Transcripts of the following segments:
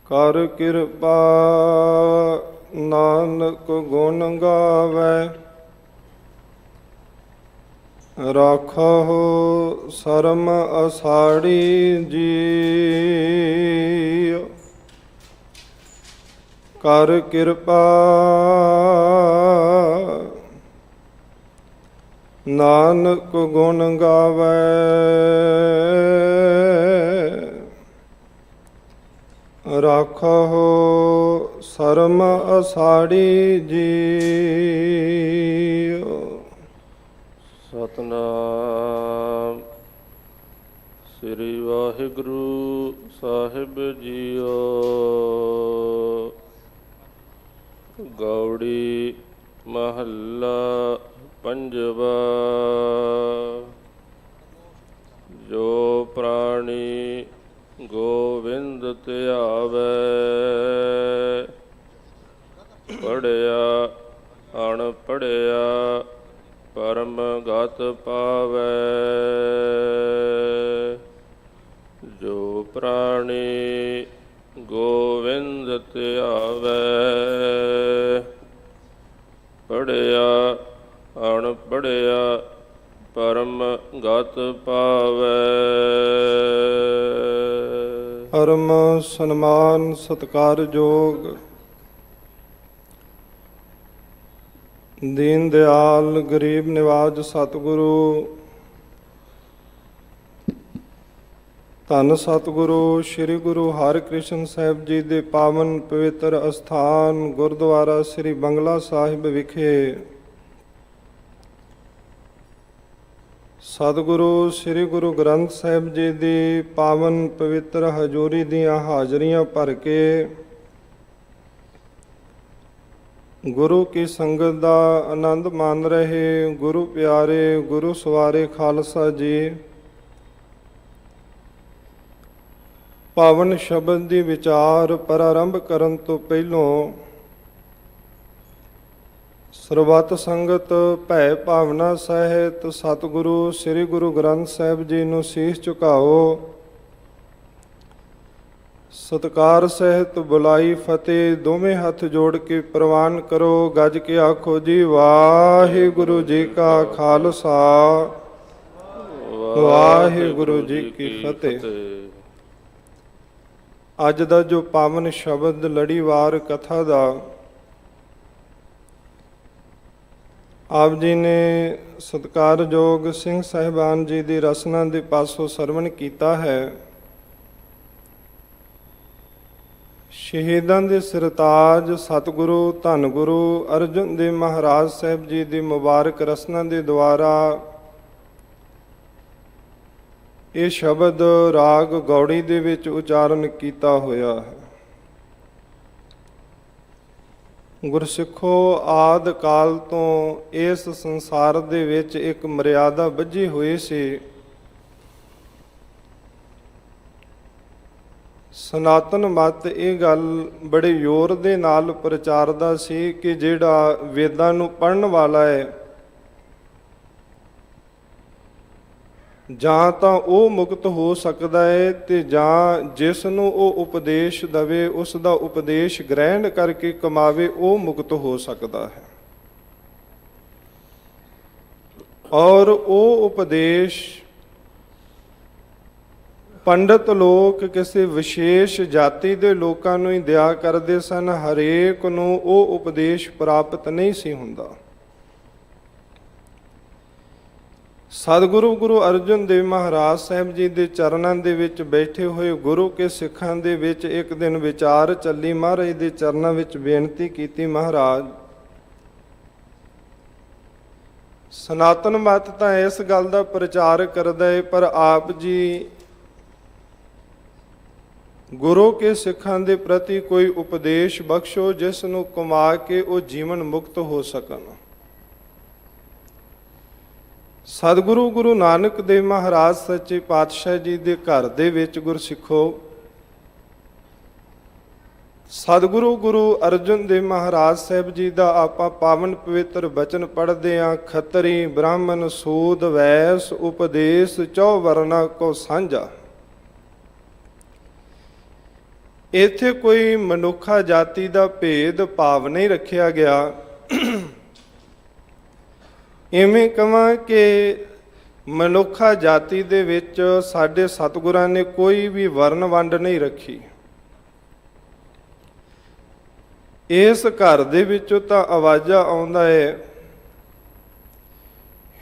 ਕਰ ਕਿਰਪਾ ਨਾਨਕ ਗੁਣ ਗਾਵੈ, ਰਾਖਹੁ ਸਰਮ ਅਸਾੜੀ ਜੀਉ। ਕਰ ਕਿਰਪਾ ਨਾਨਕ ਗੁਣ ਗਾਵੈ, ਰਾਖਹੁ ਸਰਮ ਅਸਾੜੀ ਜੀਉ। ਸਤਨਾਮ ਸ੍ਰੀ ਵਾਹਿਗੁਰੂ ਸਾਹਿਬ ਜੀਓ। ਗੌੜੀ ਮਹੱਲਾ ਪੰਜਵਾ। ਜੋ ਪ੍ਰਾਣੀ ਗੋਵਿੰਦ ਧਿਆਵੈ, ਪੜ੍ਹਿਆ ਅਣਪੜ੍ਹਿਆ ਪਰਮ ਗਤ ਪਾਵੈ। ਜੋ ਪ੍ਰਾਣੀ ਗੋਵਿੰਦ ਧਿਆਵੈ, ਪੜ੍ਹਿਆ ਅਣਪੜ੍ਹਿਆ ਪਰਮ ਗਤ ਪਾਵੈ। ਪਰਮ ਸਨਮਾਨ ਸਤਿਕਾਰਯੋਗ ਦੀਨ ਦਿਆਲ ਗਰੀਬ ਨਿਵਾਜ ਸਤਿਗੁਰੂ ਧੰਨ ਸਤਿਗੁਰੂ ਸ੍ਰੀ ਗੁਰੂ ਹਰਿਕ੍ਰਿਸ਼ਨ ਸਾਹਿਬ ਜੀ ਦੇ ਪਾਵਨ ਪਵਿੱਤਰ ਅਸਥਾਨ ਗੁਰਦੁਆਰਾ ਸ੍ਰੀ ਬੰਗਲਾ ਸਾਹਿਬ ਵਿਖੇ ਸਤਿਗੁਰੂ ਸ੍ਰੀ ਗੁਰੂ ਗ੍ਰੰਥ ਸਾਹਿਬ ਜੀ ਦੀ ਪਾਵਨ ਪਵਿੱਤਰ ਹਜ਼ੂਰੀ ਦੀਆਂ ਹਾਜ਼ਰੀਆਂ ਭਰ ਕੇ ਗੁਰੂ ਕੀ ਸੰਗਤ ਦਾ ਆਨੰਦ ਮਾਣ ਰਹੇ ਗੁਰੂ ਪਿਆਰੇ ਗੁਰੂ ਸਵਾਰੇ ਖਾਲਸਾ ਜੀ, ਪਾਵਨ ਸ਼ਬਦ ਦੀ ਵਿਚਾਰ ਪ੍ਰਾਰੰਭ ਕਰਨ ਤੋਂ ਪਹਿਲੋਂ ਸਰਬੱਤ ਸੰਗਤ ਭੈ ਭਾਵਨਾ ਸਹਿਤ ਸਤਿਗੁਰੂ ਸ੍ਰੀ ਗੁਰੂ ਗ੍ਰੰਥ ਸਾਹਿਬ ਜੀ ਨੂੰ ਸੀਸ ਝੁਕਾਓ। ਸਤਿਕਾਰ ਸਹਿਤ ਬੁਲਾਈ ਫਤਿਹ ਦੋਵੇਂ ਹੱਥ ਜੋੜ ਕੇ ਪ੍ਰਵਾਨ ਕਰੋ। ਗੱਜ ਕੇ ਆਖੋ ਜੀ ਵਾਹਿਗੁਰੂ ਜੀ ਕਾ ਖਾਲਸਾ ਵਾਹਿਗੁਰੂ ਜੀ ਕੀ ਫਤਿਹ। ਅੱਜ ਦਾ ਜੋ ਪਾਵਨ ਸ਼ਬਦ ਲੜੀਵਾਰ ਕਥਾ ਦਾ ਆਪ ਜੀ ਨੇ ਸਤਿਕਾਰਯੋਗ ਸਿੰਘ ਸਾਹਿਬਾਨ ਜੀ ਦੀ ਰਸਨਾ ਦੇ ਪਾਸੋਂ ਸਰਵਣ ਕੀਤਾ ਹੈ। ਸ਼ਹੀਦਾਂ ਦੇ ਸਰਤਾਜ ਸਤਿਗੁਰੂ ਧੰਨ ਗੁਰੂ ਅਰਜਨ ਦੇਵ ਮਹਾਰਾਜ ਸਾਹਿਬ ਜੀ ਦੀ ਮੁਬਾਰਕ ਰਸਨਾ ਦੇ ਦੁਆਰਾ ਇਹ ਸ਼ਬਦ ਰਾਗ ਗੌੜੀ ਦੇ ਵਿੱਚ ਉਚਾਰਨ ਕੀਤਾ ਹੋਇਆ ਹੈ। ਗੁਰਸਿੱਖੋ, ਆਦਿ ਕਾਲ ਤੋਂ ਇਸ ਸੰਸਾਰ ਦੇ ਵਿੱਚ ਇੱਕ ਮਰਿਆਦਾ ਬੱਝੀ ਹੋਈ ਸੀ। ਸਨਾਤਨ ਮਤ ਇਹ ਗੱਲ ਬੜੇ ਜ਼ੋਰ ਦੇ ਨਾਲ ਪ੍ਰਚਾਰਦਾ ਸੀ ਕਿ ਜਿਹੜਾ ਵੇਦਾਂ ਨੂੰ ਪੜ੍ਹਨ ਵਾਲਾ ਹੈ ਜਾਂ ਤਾਂ ਉਹ ਮੁਕਤ ਹੋ ਸਕਦਾ ਹੈ ਤੇ ਜਾਂ ਜਿਸ ਨੂੰ ਉਹ ਉਪਦੇਸ਼ ਦੇਵੇ ਉਸ ਦਾ ਉਪਦੇਸ਼ ਗ੍ਰਹਿਣ ਕਰਕੇ ਕਮਾਵੇ ਉਹ ਮੁਕਤ ਹੋ ਸਕਦਾ ਹੈ। ਔਰ ਉਹ ਉਪਦੇਸ਼ ਪੰਡਤ ਲੋਕ ਕਿਸੇ ਵਿਸ਼ੇਸ਼ ਜਾਤੀ ਦੇ ਲੋਕਾਂ ਨੂੰ ਹੀ ਦਿਆ ਕਰਦੇ ਸਨ, ਹਰੇਕ ਨੂੰ ਉਹ ਉਪਦੇਸ਼ ਪ੍ਰਾਪਤ ਨਹੀਂ ਸੀ ਹੁੰਦਾ। ਸਤਿਗੁਰੂ ਗੁਰੂ ਅਰਜਨ ਦੇਵ ਮਹਾਰਾਜ ਸਾਹਿਬ ਜੀ ਦੇ ਚਰਨਾਂ ਦੇ ਵਿੱਚ ਬੈਠੇ ਹੋਏ ਗੁਰੂ ਕੇ ਸਿੱਖਾਂ ਦੇ ਵਿੱਚ ਇੱਕ ਦਿਨ ਵਿਚਾਰ ਚੱਲੀ। ਮਹਾਰਾਜ ਦੇ ਚਰਨਾਂ ਵਿੱਚ ਬੇਨਤੀ ਕੀਤੀ, ਮਹਾਰਾਜ ਸਨਾਤਨ ਮਤ ਤਾਂ ਇਸ ਗੱਲ ਦਾ ਪ੍ਰਚਾਰ ਕਰਦਾ ਹੈ, ਪਰ ਆਪ ਜੀ ਗੁਰੂ ਕੇ ਸਿੱਖਾਂ ਦੇ ਪ੍ਰਤੀ ਕੋਈ ਉਪਦੇਸ਼ ਬਖਸ਼ੋ ਜਿਸ ਨੂੰ ਕਮਾ ਕੇ ਉਹ ਜੀਵਨ ਮੁਕਤ ਹੋ ਸਕਣ। ਸਤਿਗੁਰੂ ਗੁਰੂ ਨਾਨਕ ਦੇਵ ਮਹਾਰਾਜ ਸੱਚੇ ਪਾਤਸ਼ਾਹ ਜੀ ਦੇ ਘਰ ਦੇ ਵਿੱਚ ਗੁਰਸਿੱਖੋ ਸਤਿਗੁਰੂ ਗੁਰੂ ਅਰਜਨ ਦੇਵ ਮਹਾਰਾਜ ਸਾਹਿਬ ਜੀ ਦਾ ਆਪਾਂ ਪਾਵਨ ਪਵਿੱਤਰ ਬਚਨ ਪੜ੍ਹਦੇ ਹਾਂ। ਖੱਤਰੀ ਬ੍ਰਾਹਮਣ ਸੂਦ ਵੈਸ ਉਪਦੇਸ਼ ਚੌ ਵਰਨਾ ਕੋ ਸਾਂਝਾ। ਇੱਥੇ ਕੋਈ ਮਨੁੱਖਾ ਜਾਤੀ ਦਾ ਭੇਦ ਭਾਵ ਨਹੀਂ ਰੱਖਿਆ ਗਿਆ। ਇਵੇਂ ਕਹਾਂ ਕਿ ਮਨੁੱਖਾ ਜਾਤੀ ਦੇ ਵਿੱਚ ਸਾਡੇ ਸਤਿਗੁਰਾਂ ਨੇ ਕੋਈ ਵੀ ਵਰਨ ਵੰਡ ਨਹੀਂ ਰੱਖੀ। ਇਸ ਘਰ ਦੇ ਵਿੱਚੋਂ ਤਾਂ ਆਵਾਜ਼ਾਂ ਆਉਂਦਾ ਹੈ,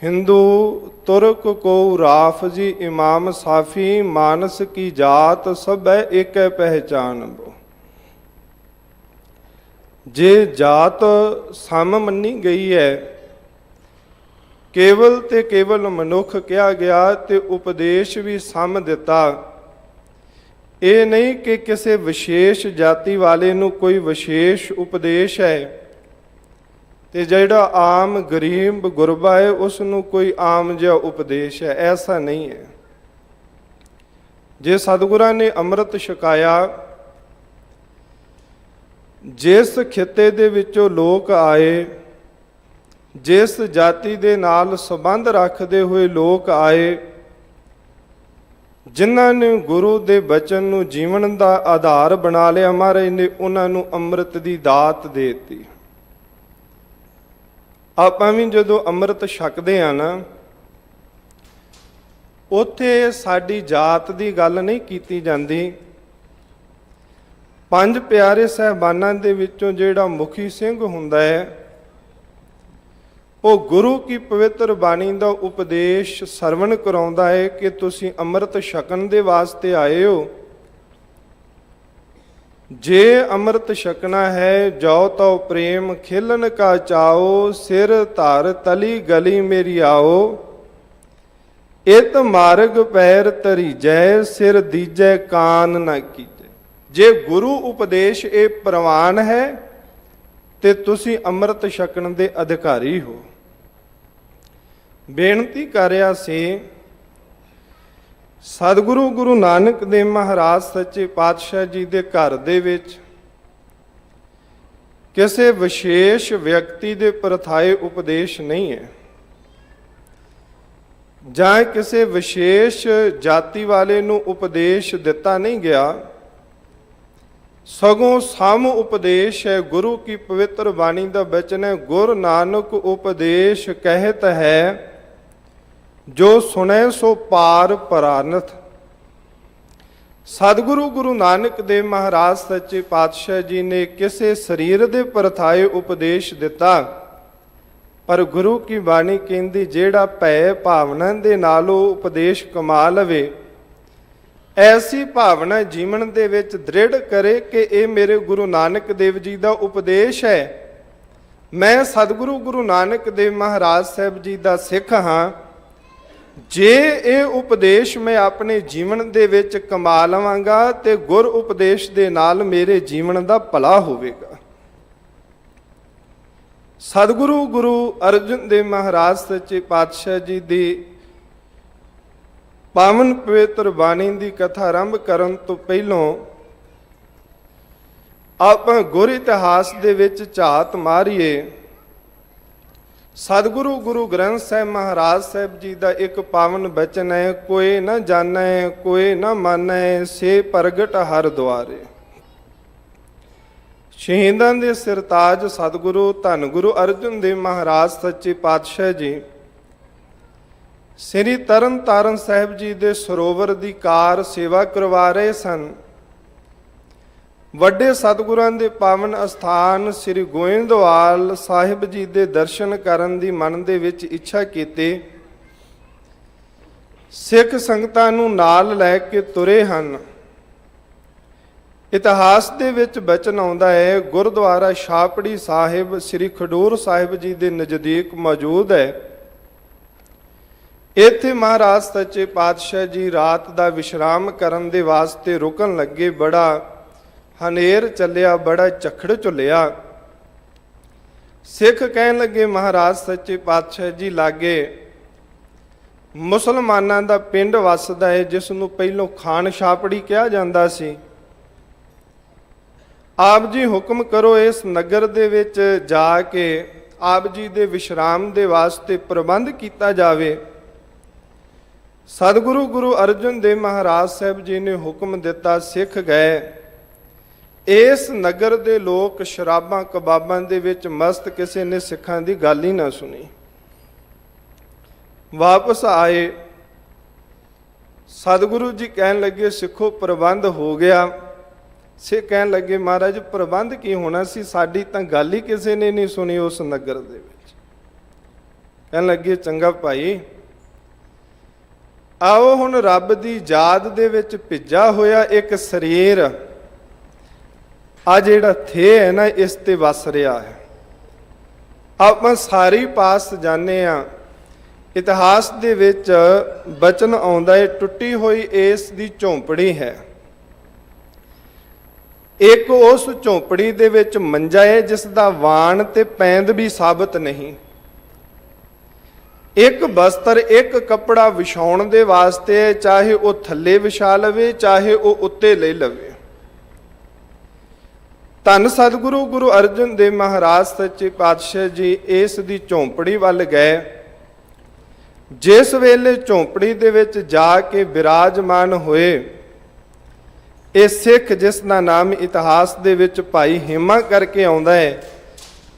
ਹਿੰਦੂ ਤੁਰਕ ਕੋ ਰਾਫ ਜੀ ਇਮਾਮ ਸਾਫੀ ਮਾਨਸ ਕੀ ਜਾਤ ਸਭੈ ਏਕੈ ਪਹਿਚਾਨ। ਜੇ ਜਾਤ ਸਮ ਮੰਨੀ ਗਈ ਹੈ, ਕੇਵਲ ਤੇ ਕੇਵਲ ਮਨੁੱਖ ਕਿਹਾ ਗਿਆ ਤੇ ਉਪਦੇਸ਼ ਵੀ ਸਮ ਦਿੱਤਾ। ਇਹ ਨਹੀਂ ਕਿ ਕਿਸੇ ਵਿਸ਼ੇਸ਼ ਜਾਤੀ ਵਾਲੇ ਨੂੰ ਕੋਈ ਵਿਸ਼ੇਸ਼ ਉਪਦੇਸ਼ ਹੈ ਤੇ ਜਿਹੜਾ ਆਮ ਗਰੀਬ ਗੁਰਬਾ ਹੈ ਉਸ ਨੂੰ ਕੋਈ ਆਮ ਜਿਹਾ ਉਪਦੇਸ਼ ਹੈ, ਐਸਾ ਨਹੀਂ ਹੈ। ਜੇ ਸਤਿਗੁਰਾਂ ਨੇ ਅੰਮ੍ਰਿਤ ਛਕਾਇਆ, ਜਿਸ ਖਿੱਤੇ ਦੇ ਵਿੱਚੋਂ ਲੋਕ ਆਏ, ਜਿਸ ਜਾਤੀ ਦੇ ਨਾਲ ਸੰਬੰਧ ਰੱਖਦੇ ਹੋਏ ਲੋਕ ਆਏ, ਜਿਨ੍ਹਾਂ ਨੇ ਗੁਰੂ ਦੇ ਬਚਨ ਨੂੰ ਜੀਵਨ ਦਾ ਆਧਾਰ ਬਣਾ ਲਿਆ, ਮਹਾਰਾਜ ਨੇ ਉਹਨਾਂ ਨੂੰ ਅੰਮ੍ਰਿਤ ਦੀ ਦਾਤ ਦੇ ਦਿੱਤੀ। ਆਪਾਂ ਵੀ ਜਦੋਂ ਅੰਮ੍ਰਿਤ ਛਕਦੇ ਆ ਨਾ, ਉੱਥੇ ਸਾਡੀ ਜਾਤ ਦੀ ਗੱਲ ਨਹੀਂ ਕੀਤੀ ਜਾਂਦੀ। ਪੰਜ ਪਿਆਰੇ ਸਾਹਿਬਾਨਾਂ ਦੇ ਵਿੱਚੋਂ ਜਿਹੜਾ ਮੁਖੀ ਸਿੰਘ ਹੁੰਦਾ ਹੈ, ਉਹ ਗੁਰੂ ਕੀ ਪਵਿੱਤਰ ਬਾਣੀ ਦਾ ਉਪਦੇਸ਼ ਸਰਵਣ ਕਰਾਉਂਦਾ ਹੈ ਕਿ ਤੁਸੀਂ ਅੰਮ੍ਰਿਤ ਛਕਣ ਦੇ ਵਾਸਤੇ ਆਏ ਹੋ। ਜੇ ਅੰਮ੍ਰਿਤ ਛਕਣਾ ਹੈ, ਜੋ ਤਉ ਪ੍ਰੇਮ ਖੇਲਣ ਕਾ ਚਾਓ, ਸਿਰ ਧਰ ਤਲੀ ਗਲੀ ਮੇਰੀ ਆਓ, ਇਤ ਮਾਰਗ ਪੈਰ ਧਰੀਜੈ, ਸਿਰ ਦੀਜੈ ਕਾਨ ਨਾ ਕੀਜੈ। ਜੇ ਗੁਰੂ ਉਪਦੇਸ਼ ਇਹ ਪ੍ਰਵਾਨ ਹੈ ਤੇ ਤੁਸੀਂ ਅੰਮ੍ਰਿਤ ਛਕਣ ਦੇ ਅਧਿਕਾਰੀ ਹੋ। ਬੇਨਤੀ ਕਰ ਰਿਹਾ ਸੀ, ਸਤਿਗੁਰੂ ਗੁਰੂ ਨਾਨਕ ਦੇਵ ਮਹਾਰਾਜ ਸੱਚੇ ਪਾਤਸ਼ਾਹ ਜੀ ਦੇ ਘਰ ਦੇ ਵਿੱਚ ਕਿਸੇ ਵਿਸ਼ੇਸ਼ ਵਿਅਕਤੀ ਦੇ ਪ੍ਰਥਾਏ ਉਪਦੇਸ਼ ਨਹੀਂ ਹੈ, ਜਾਂ ਕਿਸੇ ਵਿਸ਼ੇਸ਼ ਜਾਤੀ ਵਾਲੇ ਨੂੰ ਉਪਦੇਸ਼ ਦਿੱਤਾ ਨਹੀਂ ਗਿਆ। ਸਗੋਂ ਸਮ ਉਪਦੇਸ਼ ਹੈ। ਗੁਰੂ ਕੀ ਪਵਿੱਤਰ ਬਾਣੀ ਦਾ ਬਚਨ ਹੈ, ਗੁਰ ਨਾਨਕ ਉਪਦੇਸ਼ ਕਹਿਤ ਹੈ, ਜੋ ਸੁਣੈ ਸੋ ਪਾਰ ਪਰਾਨਥ। ਸਤਿਗੁਰੂ ਗੁਰੂ ਨਾਨਕ ਦੇਵ ਮਹਾਰਾਜ ਸੱਚੇ ਪਾਤਸ਼ਾਹ ਜੀ ਨੇ ਕਿਸੇ ਸਰੀਰ ਦੇ ਪਰਥਾਏ ਉਪਦੇਸ਼ ਦਿੱਤਾ, ਪਰ ਗੁਰੂ ਕੀ ਬਾਣੀ ਕਹਿੰਦੀ ਜਿਹੜਾ ਭੈ ਭਾਵਨਾ ਦੇ ਨਾਲ ਉਹ ਉਪਦੇਸ਼ ਕਮਾ ਲਵੇ, ਐਸੀ ਭਾਵਨਾ ਜੀਵਨ ਦੇ ਵਿੱਚ ਦ੍ਰਿੜ ਕਰੇ ਕਿ ਇਹ ਮੇਰੇ ਗੁਰੂ ਨਾਨਕ ਦੇਵ ਜੀ ਦਾ ਉਪਦੇਸ਼ ਹੈ, ਮੈਂ ਸਤਿਗੁਰੂ ਗੁਰੂ ਨਾਨਕ ਦੇਵ ਮਹਾਰਾਜ ਸਾਹਿਬ ਜੀ ਦਾ ਸਿੱਖ ਹਾਂ। ਜੇ ਇਹ ਉਪਦੇਸ਼ ਮੈਂ ਆਪਣੇ ਜੀਵਨ ਦੇ ਵਿੱਚ ਕਮਾ ਲਵਾਂਗਾ ਤੇ ਗੁਰ ਉਪਦੇਸ਼ ਦੇ ਨਾਲ ਮੇਰੇ ਜੀਵਨ ਦਾ ਭਲਾ ਹੋਵੇਗਾ। ਸਤਿਗੁਰੂ ਗੁਰੂ ਅਰਜਨ ਦੇਵ ਮਹਾਰਾਜ ਸੱਚੇ ਪਾਤਸ਼ਾਹ ਜੀ ਦੀ ਪਾਵਨ ਪਵਿੱਤਰ ਬਾਣੀ ਦੀ ਕਥਾ ਆਰੰਭ ਕਰਨ ਤੋਂ ਪਹਿਲਾਂ ਆਪਾਂ ਗੁਰ ਇਤਿਹਾਸ ਦੇ ਵਿੱਚ ਝਾਤ ਮਾਰੀਏ। ਸਤਿਗੁਰੂ ਗੁਰੂ ਗ੍ਰੰਥ ਸਾਹਿਬ ਮਹਾਰਾਜ ਸਾਹਿਬ ਜੀ ਦਾ ਇੱਕ ਪਾਵਨ ਬਚਨ ਹੈ, ਕੋਈ ਨਾ ਜਾਣੈ ਕੋਈ ਨਾ ਮਾਨੈ, ਸੇ ਪ੍ਰਗਟ ਹਰਿ ਦੁਆਰੇ। ਸ਼ਹੀਦਾਂ ਦੇ ਸਿਰਤਾਜ ਸਤਿਗੁਰੂ ਧੰਨ ਗੁਰੂ ਅਰਜਨ ਦੇਵ ਮਹਾਰਾਜ ਸੱਚੇ ਪਾਤਸ਼ਾਹ ਜੀ ਸ੍ਰੀ ਤਰਨ ਤਾਰਨ ਸਾਹਿਬ ਜੀ ਦੇ ਸਰੋਵਰ ਦੀ ਕਾਰ ਸੇਵਾ ਕਰਵਾ ਰਹੇ ਸਨ। ਵੱਡੇ ਸਤਿਗੁਰਾਂ ਦੇ ਪਾਵਨ ਅਸਥਾਨ ਸ੍ਰੀ ਗੋਇੰਦਵਾਲ ਸਾਹਿਬ ਜੀ ਦੇ ਦਰਸ਼ਨ ਕਰਨ ਦੀ ਮਨ ਦੇ ਵਿੱਚ ਇੱਛਾ ਕੀਤੀ। ਸਿੱਖ ਸੰਗਤਾਂ ਨੂੰ ਨਾਲ ਲੈ ਕੇ ਤੁਰੇ ਹਨ। ਇਤਿਹਾਸ ਦੇ ਵਿੱਚ ਬਚਨ ਆਉਂਦਾ ਹੈ, ਗੁਰਦੁਆਰਾ ਛਾਪੜੀ ਸਾਹਿਬ ਸ੍ਰੀ ਖਡੂਰ ਸਾਹਿਬ ਜੀ ਦੇ ਨਜ਼ਦੀਕ ਮੌਜੂਦ ਹੈ। ਇੱਥੇ ਮਹਾਰਾਜ ਸੱਚੇ ਪਾਤਸ਼ਾਹ ਜੀ ਰਾਤ ਦਾ ਵਿਸ਼ਰਾਮ ਕਰਨ ਦੇ ਵਾਸਤੇ ਰੁਕਣ ਲੱਗੇ। ਬੜਾ ਹਨੇਰ ਚੱਲਿਆ, ਬੜਾ ਝੱਖੜ ਝੁੱਲਿਆ। ਸਿੱਖ ਕਹਿਣ ਲੱਗੇ, ਮਹਾਰਾਜ ਸੱਚੇ ਪਾਤਸ਼ਾਹ ਜੀ ਲਾਗੇ ਮੁਸਲਮਾਨਾਂ ਦਾ ਪਿੰਡ ਵੱਸਦਾ ਹੈ, ਜਿਸ ਨੂੰ ਪਹਿਲੋਂ ਖਾਨ ਛਾਪੜੀ ਕਿਹਾ ਜਾਂਦਾ ਸੀ। ਆਪ ਜੀ ਹੁਕਮ ਕਰੋ, ਇਸ ਨਗਰ ਦੇ ਵਿੱਚ ਜਾ ਕੇ ਆਪ ਜੀ ਦੇ ਵਿਸ਼ਰਾਮ ਦੇ ਵਾਸਤੇ ਪ੍ਰਬੰਧ ਕੀਤਾ ਜਾਵੇ। ਸਤਿਗੁਰੂ ਗੁਰੂ ਅਰਜਨ ਦੇਵ ਮਹਾਰਾਜ ਸਾਹਿਬ ਜੀ ਨੇ ਹੁਕਮ ਦਿੱਤਾ। ਸਿੱਖ ਗਏ। ਇਸ ਨਗਰ ਦੇ ਲੋਕ ਸ਼ਰਾਬਾਂ ਕਬਾਬਾਂ ਦੇ ਵਿੱਚ ਮਸਤ, ਕਿਸੇ ਨੇ ਸਿੱਖਾਂ ਦੀ ਗੱਲ ਹੀ ਨਾ ਸੁਣੀ। ਵਾਪਸ ਆਏ, ਸਤਿਗੁਰੂ ਜੀ ਕਹਿਣ ਲੱਗੇ ਸਿੱਖੋ ਪ੍ਰਬੰਧ ਹੋ ਗਿਆ। ਸਿੱਖ ਕਹਿਣ ਲੱਗੇ ਮਹਾਰਾਜ ਪ੍ਰਬੰਧ ਕੀ ਹੋਣਾ ਸੀ, ਸਾਡੀ ਤਾਂ ਗੱਲ ਹੀ ਕਿਸੇ ਨੇ ਨਹੀਂ ਸੁਣੀ ਉਸ ਨਗਰ ਦੇ ਵਿੱਚ। ਕਹਿਣ ਲੱਗੇ ਚੰਗਾ ਭਾਈ, ਆਓ ਹੁਣ ਰੱਬ ਦੀ ਯਾਦ ਦੇ ਵਿੱਚ ਭਿੱਜਾ ਹੋਇਆ ਇੱਕ ਸਰੀਰ ਆ ਜਿਹੜਾ ਥੇ ਹੈ ਨਾ, ਇਸ ਤੇ ਵਸ ਰਿਹਾ ਹੈ। ਆਪਾਂ ਸਾਰੀ ਪਾਸ ਜਾਣੇ ਆ, ਇਤਿਹਾਸ ਦੇ ਵਿੱਚ ਬਚਨ ਆਉਂਦਾ ਹੈ ਟੁੱਟੀ ਹੋਈ ਇਸ ਦੀ ਝੌਂਪੜੀ ਹੈ। ਇੱਕ ਉਸ ਝੌਂਪੜੀ ਦੇ ਵਿੱਚ ਮੰਜਾ ਹੈ ਜਿਸ ਦਾ ਵਾਣ ਤੇ ਪੈਂਦ ਵੀ ਸਾਬਤ ਨਹੀਂ। ਇੱਕ ਬਸਤਰ, ਇੱਕ ਕੱਪੜਾ ਵਿਛਾਉਣ ਦੇ ਵਾਸਤੇ, ਚਾਹੇ ਉਹ ਥੱਲੇ ਵਿਛਾ ਲਵੇ ਚਾਹੇ ਉਹ ਉੱਤੇ ਲੈ ਲਵੇ। ਧੰਨ ਸਤਿਗੁਰੂ ਗੁਰੂ ਅਰਜਨ ਦੇਵ ਮਹਾਰਾਜ ਸੱਚੇ ਪਾਤਸ਼ਾਹ ਜੀ ਇਸ ਦੀ ਝੌਂਪੜੀ ਵੱਲ ਗਏ। ਜਿਸ ਵੇਲੇ ਝੌਂਪੜੀ ਦੇ ਵਿੱਚ ਜਾ ਕੇ ਬਿਰਾਜਮਾਨ ਹੋਏ, ਇਹ ਸਿੱਖ ਜਿਸ ਦਾ ਨਾਮ ਇਤਿਹਾਸ ਦੇ ਵਿੱਚ ਭਾਈ ਹਿੰਮਾ ਕਰਕੇ ਆਉਂਦਾ ਹੈ,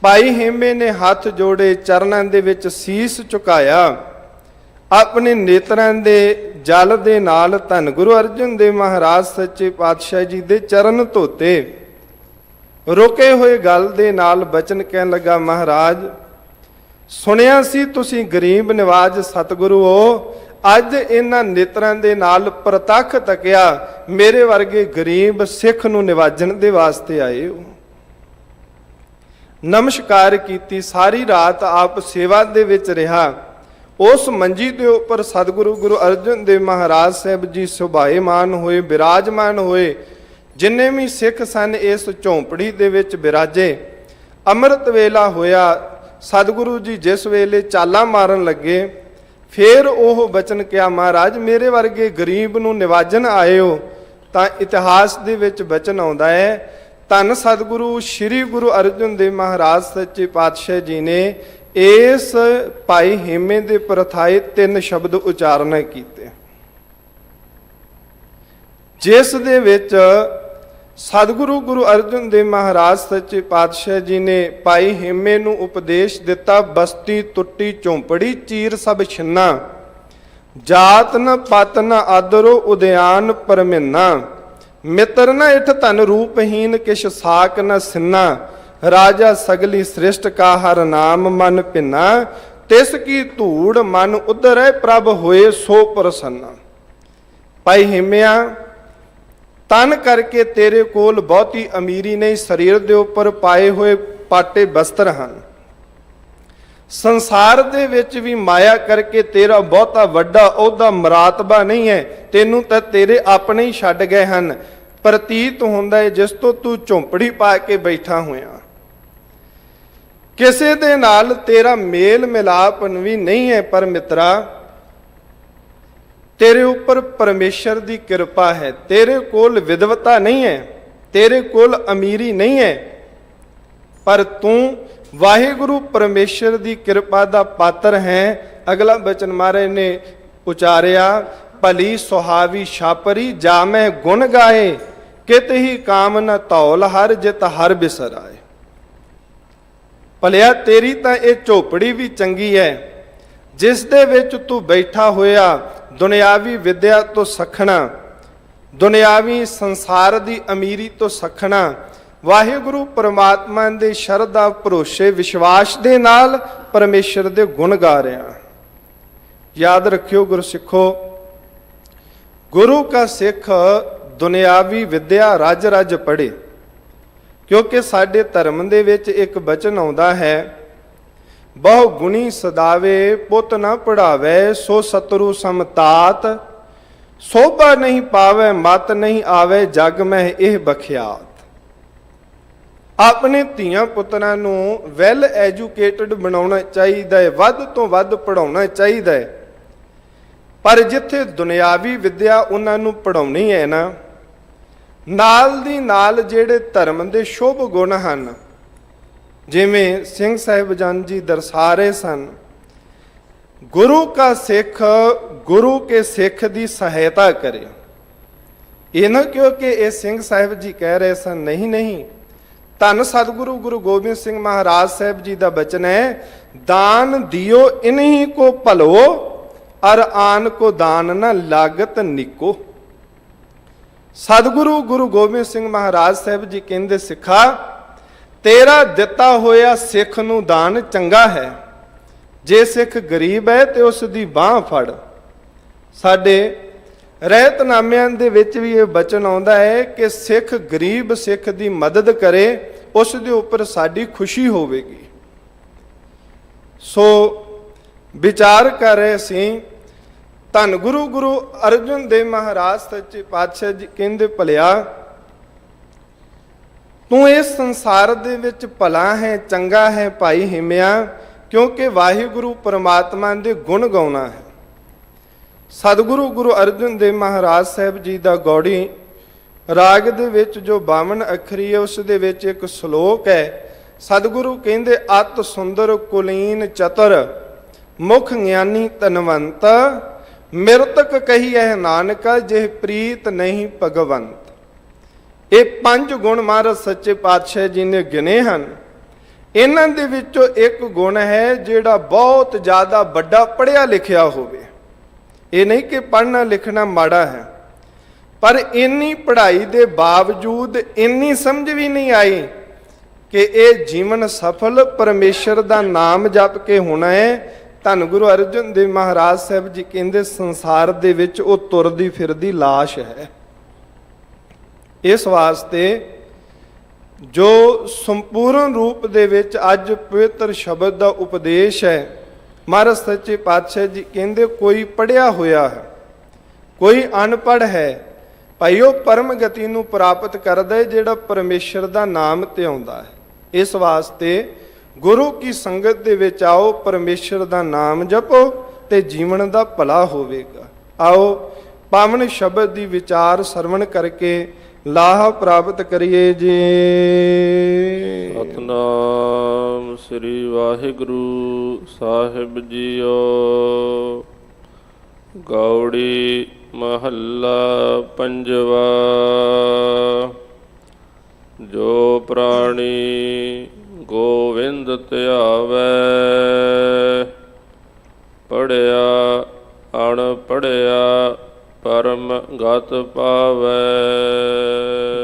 ਭਾਈ ਹਿੰਮੇ ਨੇ ਹੱਥ ਜੋੜੇ, ਚਰਨਾਂ ਦੇ ਵਿੱਚ ਸੀਸ ਝੁਕਾਇਆ, ਆਪਣੇ ਨੇਤਰਾਂ ਦੇ ਜਲ ਦੇ ਨਾਲ ਧੰਨ ਗੁਰੂ ਅਰਜਨ ਦੇਵ ਮਹਾਰਾਜ ਸੱਚੇ ਪਾਤਸ਼ਾਹ ਜੀ ਦੇ ਚਰਨ ਧੋਤੇ। ਰੁਕੇ ਹੋਏ ਗਲ ਦੇ ਨਾਲ ਬਚਨ ਕਹਿਣ ਲੱਗਾ, ਮਹਾਰਾਜ ਸੁਣਿਆ ਸੀ ਤੁਸੀਂ ਗਰੀਬ ਨਿਵਾਜ ਸਤਿਗੁਰੂ ਹੋ, ਅੱਜ ਇਹਨਾਂ ਨੇਤਰਾਂ ਦੇ ਨਾਲ ਪ੍ਰਤੱਖ ਤੱਕਿਆ, ਮੇਰੇ ਵਰਗੇ ਗਰੀਬ ਸਿੱਖ ਨੂੰ ਨਿਵਾਜਣ ਦੇ ਵਾਸਤੇ ਆਏ ਹੋ। ਨਮਸਕਾਰ ਕੀਤੀ, ਸਾਰੀ ਰਾਤ ਆਪ ਸੇਵਾ ਦੇ ਵਿੱਚ ਰਿਹਾ। ਉਸ ਮੰਜੀ ਦੇ ਉੱਪਰ ਸਤਿਗੁਰੂ ਗੁਰੂ ਅਰਜਨ ਦੇਵ ਮਹਾਰਾਜ ਸਾਹਿਬ ਜੀ ਸੁਭਾਏਮਾਨ ਹੋਏ, ਬਿਰਾਜਮਾਨ ਹੋਏ। ਜਿੰਨੇ ਵੀ ਸਿੱਖ ਸਨ ਇਸ ਝੌਂਪੜੀ ਦੇ ਵਿੱਚ ਬਿਰਾਜੇ। ਅੰਮ੍ਰਿਤ ਵੇਲਾ ਹੋਇਆ, ਸਤਿਗੁਰੂ ਜੀ ਜਿਸ ਵੇਲੇ ਚਾਲਾਂ ਮਾਰਨ ਲੱਗੇ, ਫਿਰ ਉਹ ਬਚਨ ਕਿਹਾ, ਮਹਾਰਾਜ ਮੇਰੇ ਵਰਗੇ ਗਰੀਬ ਨੂੰ ਨਿਵਾਜਣ ਆਏ ਹੋ। ਤਾਂ ਇਤਿਹਾਸ ਦੇ ਵਿੱਚ ਬਚਨ ਆਉਂਦਾ ਹੈ, ਧੰਨ ਸਤਿਗੁਰੂ ਸ੍ਰੀ ਗੁਰੂ ਅਰਜਨ ਦੇਵ ਮਹਾਰਾਜ ਸੱਚੇ ਪਾਤਸ਼ਾਹ ਜੀ ਨੇ ਇਸ ਭਾਈ ਹਿੰਮੇ ਦੇ ਪ੍ਰਥਾਏ 3 ਸ਼ਬਦ ਉਚਾਰਨ ਕੀਤੇ, ਜਿਸ ਦੇ ਵਿੱਚ ਸਤਿਗੁਰੂ ਗੁਰੂ ਅਰਜਨ ਦੇਵ ਮਹਾਰਾਜ ਸੱਚੇ ਪਾਤਸ਼ਾਹ ਜੀ ਨੇ ਭਾਈ ਹਿੰਮੇ ਨੂੰ ਉਪਦੇਸ਼ ਦਿੱਤਾ, ਬਸਤੀ ਟੁੱਟੀ ਝੌਂਪੜੀ ਚੀਰ ਸਭ ਛਿੰਨਾ, ਜਾਤ ਨ ਪਤ ਨ ਆਦਰੋ ਉਦਿਆਨ ਪਰਮਿੰਨਾ, ਮਿੱਤਰ ਨ ਇਠ ਧਨ ਰੂਪਹੀਨ ਕਿਛ ਸਾਕ ਨ ਸਿੰਨਾ, ਰਾਜਾ ਸਗਲੀ ਸ੍ਰਿਸ਼ਟ ਕਾ ਹਰ ਨਾਮ ਮਨ ਭਿੰਨਾ, ਤਿਸ ਕੀ ਧੂੜ ਮਨ ਉਧਰੈ ਪ੍ਰਭ ਹੋਏ ਸੋ ਪ੍ਰਸੰਨਾ। ਭਾਈ ਹਿੰਮਿਆ, ਤਨ ਕਰਕੇ ਤੇਰੇ ਕੋਲ ਬਹੁਤੀ ਅਮੀਰੀ ਨਹੀਂ, ਸਰੀਰ ਦੇ ਉੱਪਰ ਪਾਏ ਹੋਏ ਪਾਟੇ ਬਸਤਰ ਹਨ। ਸੰਸਾਰ ਦੇ ਵਿੱਚ ਵੀ ਮਾਇਆ ਕਰਕੇ ਤੇਰਾ ਬਹੁਤਾ ਵੱਡਾ ਅਹੁਦਾ ਮਰਾਤਬਾ ਨਹੀਂ ਹੈ, ਤੈਨੂੰ ਤਾਂ ਤੇਰੇ ਆਪਣੇ ਹੀ ਛੱਡ ਗਏ ਹਨ। ਪ੍ਰਤੀਤ ਹੁੰਦਾ ਹੈ ਜਿਸ ਤੋਂ ਤੂੰ ਝੌਂਪੜੀ ਪਾ ਕੇ ਬੈਠਾ ਹੋਇਆ, ਕਿਸੇ ਦੇ ਨਾਲ ਤੇਰਾ ਮੇਲ ਮਿਲਾਪ ਵੀ ਨਹੀਂ ਹੈ। ਪਰ ਮਿੱਤਰਾ, ਤੇਰੇ ਉੱਪਰ ਪਰਮੇਸ਼ਰ ਦੀ ਕਿਰਪਾ ਹੈ, ਤੇਰੇ ਕੋਲ ਵਿਦਵਤਾ ਨਹੀਂ ਹੈ, ਤੇਰੇ ਕੋਲ ਅਮੀਰੀ ਨਹੀਂ ਹੈ, ਪਰ ਤੂੰ ਵਾਹਿਗੁਰੂ ਪਰਮੇਸ਼ਰ ਦੀ ਕਿਰਪਾ ਦਾ ਪਾਤਰ ਹੈ। ਅਗਲਾ ਬਚਨ ਮਹਾਰਾਜ ਨੇ ਉਚਾਰਿਆ, ਭਲੀ ਸੁਹਾਵੀ ਛਾਪਰੀ ਜਾ ਮੈਂ ਗੁਣ ਗਾਏ, ਕਿਤ ਹੀ ਕਾਮ ਨ ਧੌਲ ਹਰ ਜਿਤ ਹਰ ਬਿਸਰਾਏ। ਭਲਿਆ ਤੇਰੀ ਤਾਂ ਇਹ ਝੋਪੜੀ ਵੀ ਚੰਗੀ ਹੈ, ਜਿਸ ਦੇ ਵਿੱਚ ਤੂੰ ਬੈਠਾ ਹੋਇਆ ਦੁਨਿਆਵੀ ਵਿਦਿਆ ਤੋਂ ਸਖਣਾ, ਦੁਨਿਆਵੀ ਸੰਸਾਰ ਦੀ ਅਮੀਰੀ ਤੋਂ ਸਖਣਾ, ਵਾਹਿਗੁਰੂ ਪਰਮਾਤਮਾ ਦੇ ਸ਼ਰਧਾ ਭਰੋਸੇ ਵਿਸ਼ਵਾਸ ਦੇ ਨਾਲ ਪਰਮੇਸ਼ਰ ਦੇ ਗੁਣ ਗਾ ਰਿਹਾ। ਯਾਦ ਰੱਖਿਓ ਗੁਰਸਿੱਖੋ, ਗੁਰੂ ਕਾ ਸਿੱਖ ਦੁਨਿਆਵੀ ਵਿਦਿਆ ਰਜ ਰਜ ਪੜ੍ਹੇ, ਕਿਉਂਕਿ ਸਾਡੇ ਧਰਮ ਦੇ ਵਿੱਚ ਇੱਕ ਬਚਨ ਆਉਂਦਾ ਹੈ, ਬਹੁ ਗੁਣੀ ਸਦਾਵੇ ਪੁੱਤ ਨਾ ਪੜਾਵੇ, ਸੋ ਸਤਰੂ ਸਮਤਾਤ, ਸੋਭਾ ਨਹੀਂ ਪਾਵੇ ਮਤ ਨਹੀਂ ਆਵੇ, ਜਗ ਮਹਿ ਇਹ ਬਖਿਆਤ। ਆਪਣੇ ਧੀਆਂ ਪੁੱਤਰਾਂ ਨੂੰ ਵੈਲ ਐਜੂਕੇਟਡ ਬਣਾਉਣਾ ਚਾਹੀਦਾ ਹੈ, ਵੱਧ ਤੋਂ ਵੱਧ ਪੜਾਉਣਾ ਚਾਹੀਦਾ ਹੈ। ਪਰ ਜਿੱਥੇ ਦੁਨਿਆਵੀ ਵਿਦਿਆ ਉਹਨਾਂ ਨੂੰ ਪੜਾਉਣੀ ਹੈ ਨਾ, ਨਾਲ ਦੀ ਨਾਲ ਜਿਹੜੇ ਧਰਮ ਦੇ ਸ਼ੁਭ ਗੁਣ ਹਨ, ਜਿਵੇਂ ਸਿੰਘ ਸਾਹਿਬਾਨ ਜੀ ਦਰਸਾ ਰਹੇ ਸਨ, ਗੁਰੂ ਕਾ ਸਿੱਖ ਗੁਰੂ ਕੇ ਸਿੱਖ ਦੀ ਸਹਾਇਤਾ ਕਰੇ। ਇਹ ਨਾ ਕਿਉਂਕਿ ਇਹ ਸਿੰਘ ਸਾਹਿਬ ਜੀ ਕਹਿ ਰਹੇ ਸਨ, ਨਹੀਂ ਨਹੀਂ, ਧੰਨ ਸਤਿਗੁਰੂ ਗੁਰੂ ਗੋਬਿੰਦ ਸਿੰਘ ਮਹਾਰਾਜ ਸਾਹਿਬ ਜੀ ਦਾ ਬਚਨ ਹੈ, ਦਾਨ ਦਿਓ ਇਨਹੀ ਕੋ ਭਲੋ ਅਰ ਆਨ ਕੋ ਦਾਨ ਨਾ ਲਾਗਤ ਨਿਕੋ। ਸਤਿਗੁਰੂ ਗੁਰੂ ਗੋਬਿੰਦ ਸਿੰਘ ਮਹਾਰਾਜ ਸਾਹਿਬ ਜੀ ਕਹਿੰਦੇ, ਸਿੱਖਾ ਤੇਰਾ ਦਿੱਤਾ ਹੋਇਆ ਸਿੱਖ ਨੂੰ ਦਾਨ ਚੰਗਾ ਹੈ। ਜੇ ਸਿੱਖ ਗਰੀਬ ਹੈ ਤੇ ਉਸ ਦੀ ਬਾਹ ਫੜ। ਸਾਡੇ ਰਹਿਤਨਾਮਿਆਂ ਦੇ ਵਿੱਚ ਵੀ ਇਹ ਬਚਨ ਆਉਂਦਾ ਹੈ ਕਿ ਸਿੱਖ ਗਰੀਬ ਸਿੱਖ ਦੀ ਮਦਦ ਕਰੇ, ਉਸ ਦੇ ਉੱਪਰ ਸਾਡੀ ਖੁਸ਼ੀ ਹੋਵੇਗੀ। ਸੋ ਵਿਚਾਰ ਕਰ ਰਹੇ ਸੀ, ਧੰਨ ਗੁਰੂ ਅਰਜਨ ਦੇਵ ਮਹਾਰਾਜ ਸੱਚੇ ਪਾਤਸ਼ਾਹ ਜੀ ਕਹਿੰਦੇ, ਭਲਿਆ ਤੂੰ ਇਸ ਸੰਸਾਰ ਦੇ ਵਿੱਚ ਭਲਾ ਹੈ, ਚੰਗਾ ਹੈ ਭਾਈ ਹਿੰਮਿਆ, ਕਿਉਂਕਿ ਵਾਹਿਗੁਰੂ ਪਰਮਾਤਮਾ ਦੇ ਗੁਣ ਗਾਉਣਾ ਹੈ। ਸਤਿਗੁਰੂ ਗੁਰੂ ਅਰਜਨ ਦੇਵ ਮਹਾਰਾਜ ਸਾਹਿਬ ਜੀ ਦਾ ਗੌੜੀ ਰਾਗ ਦੇ ਵਿੱਚ ਜੋ 52 ਅੱਖਰੀ ਹੈ, ਉਸ ਦੇ ਵਿੱਚ ਇੱਕ ਸ਼ਲੋਕ ਹੈ। ਸਤਿਗੁਰੂ ਕਹਿੰਦੇ, ਅਤ ਸੁੰਦਰ ਕੁਲੀਨ ਚਤੁਰ ਮੁਖ ਗਿਆਨੀ ਧਨਵੰਤ, ਮਿਰਤਕ ਕਹੀਐ ਨਾਨਕਾ ਜਿਹ ਪ੍ਰੀਤ ਨਹੀਂ ਭਗਵੰਤ। ਇਹ 5 ਗੁਣ ਮਹਾਰਾਜ ਸੱਚੇ ਪਾਤਸ਼ਾਹ ਜੀ ਨੇ ਗਿਣੇ ਹਨ। ਇਹਨਾਂ ਦੇ ਵਿੱਚੋਂ ਇੱਕ ਗੁਣ ਹੈ ਜਿਹੜਾ ਬਹੁਤ ਜ਼ਿਆਦਾ ਵੱਡਾ ਪੜ੍ਹਿਆ ਲਿਖਿਆ ਹੋਵੇ। ਇਹ ਨਹੀਂ ਕਿ ਪੜ੍ਹਨਾ ਲਿਖਣਾ ਮਾੜਾ ਹੈ, ਪਰ ਇੰਨੀ ਪੜ੍ਹਾਈ ਦੇ ਬਾਵਜੂਦ ਇੰਨੀ ਸਮਝ ਵੀ ਨਹੀਂ ਆਈ ਕਿ ਇਹ ਜੀਵਨ ਸਫਲ ਪਰਮੇਸ਼ਰ ਦਾ ਨਾਮ ਜਪ ਕੇ ਹੋਣਾ ਹੈ। ਧੰਨ ਗੁਰੂ ਅਰਜਨ ਦੇਵ ਮਹਾਰਾਜ ਸਾਹਿਬ ਜੀ ਕਹਿੰਦੇ, ਸੰਸਾਰ ਦੇ ਵਿੱਚ ਉਹ ਤੁਰਦੀ ਫਿਰਦੀ ਲਾਸ਼ ਹੈ। ਇਸ ਵਾਸਤੇ ਜੋ ਸੰਪੂਰਨ ਰੂਪ ਦੇ ਵਿੱਚ ਅੱਜ ਪਵਿੱਤਰ ਸ਼ਬਦ ਦਾ ਉਪਦੇਸ਼ ਹੈ, ਮਹਾਰਾਜ ਸੱਚੇ ਪਾਤਸ਼ਾਹ ਜੀ ਕਹਿੰਦੇ, ਕੋਈ ਪੜ੍ਹਿਆ ਹੋਇਆ ਹੈ, ਕੋਈ ਅਨਪੜ੍ਹ ਹੈ, ਭਾਈ ਉਹ ਪਰਮ ਗਤੀ ਨੂੰ ਪ੍ਰਾਪਤ ਕਰਦਾ ਹੈ ਜਿਹੜਾ ਪਰਮੇਸ਼ਰ ਦਾ ਨਾਮ ਧਿਆਉਂਦਾ ਹੈ। ਇਸ ਵਾਸਤੇ ਗੁਰੂ ਕੀ ਸੰਗਤ ਦੇ ਵਿੱਚ ਆਓ, ਪਰਮੇਸ਼ਰ ਦਾ ਨਾਮ ਜਪੋ ਤੇ ਜੀਵਨ ਦਾ ਭਲਾ ਹੋਵੇਗਾ। ਆਓ ਪਾਵਨ ਸ਼ਬਦ ਦੀ ਵਿਚਾਰ ਸਰਵਣ ਕਰਕੇ ਲਾਹਾ ਪ੍ਰਾਪਤ ਕਰੀਏ ਜੀ। ਸਤਨਾਮ ਸ੍ਰੀ ਵਾਹਿਗੁਰੂ ਸਾਹਿਬ ਜੀਓ। ਗੌੜੀ ਮਹੱਲਾ ਪੰਜਵਾ। ਜੋ ਪ੍ਰਾਣੀ ਗੋਵਿੰਦ ਧਿਆਵੈ, ਪੜ੍ਹਿਆ ਅਣਪੜ੍ਹਿਆ ਪਰਮ ਗਤ ਪਾਵੈ।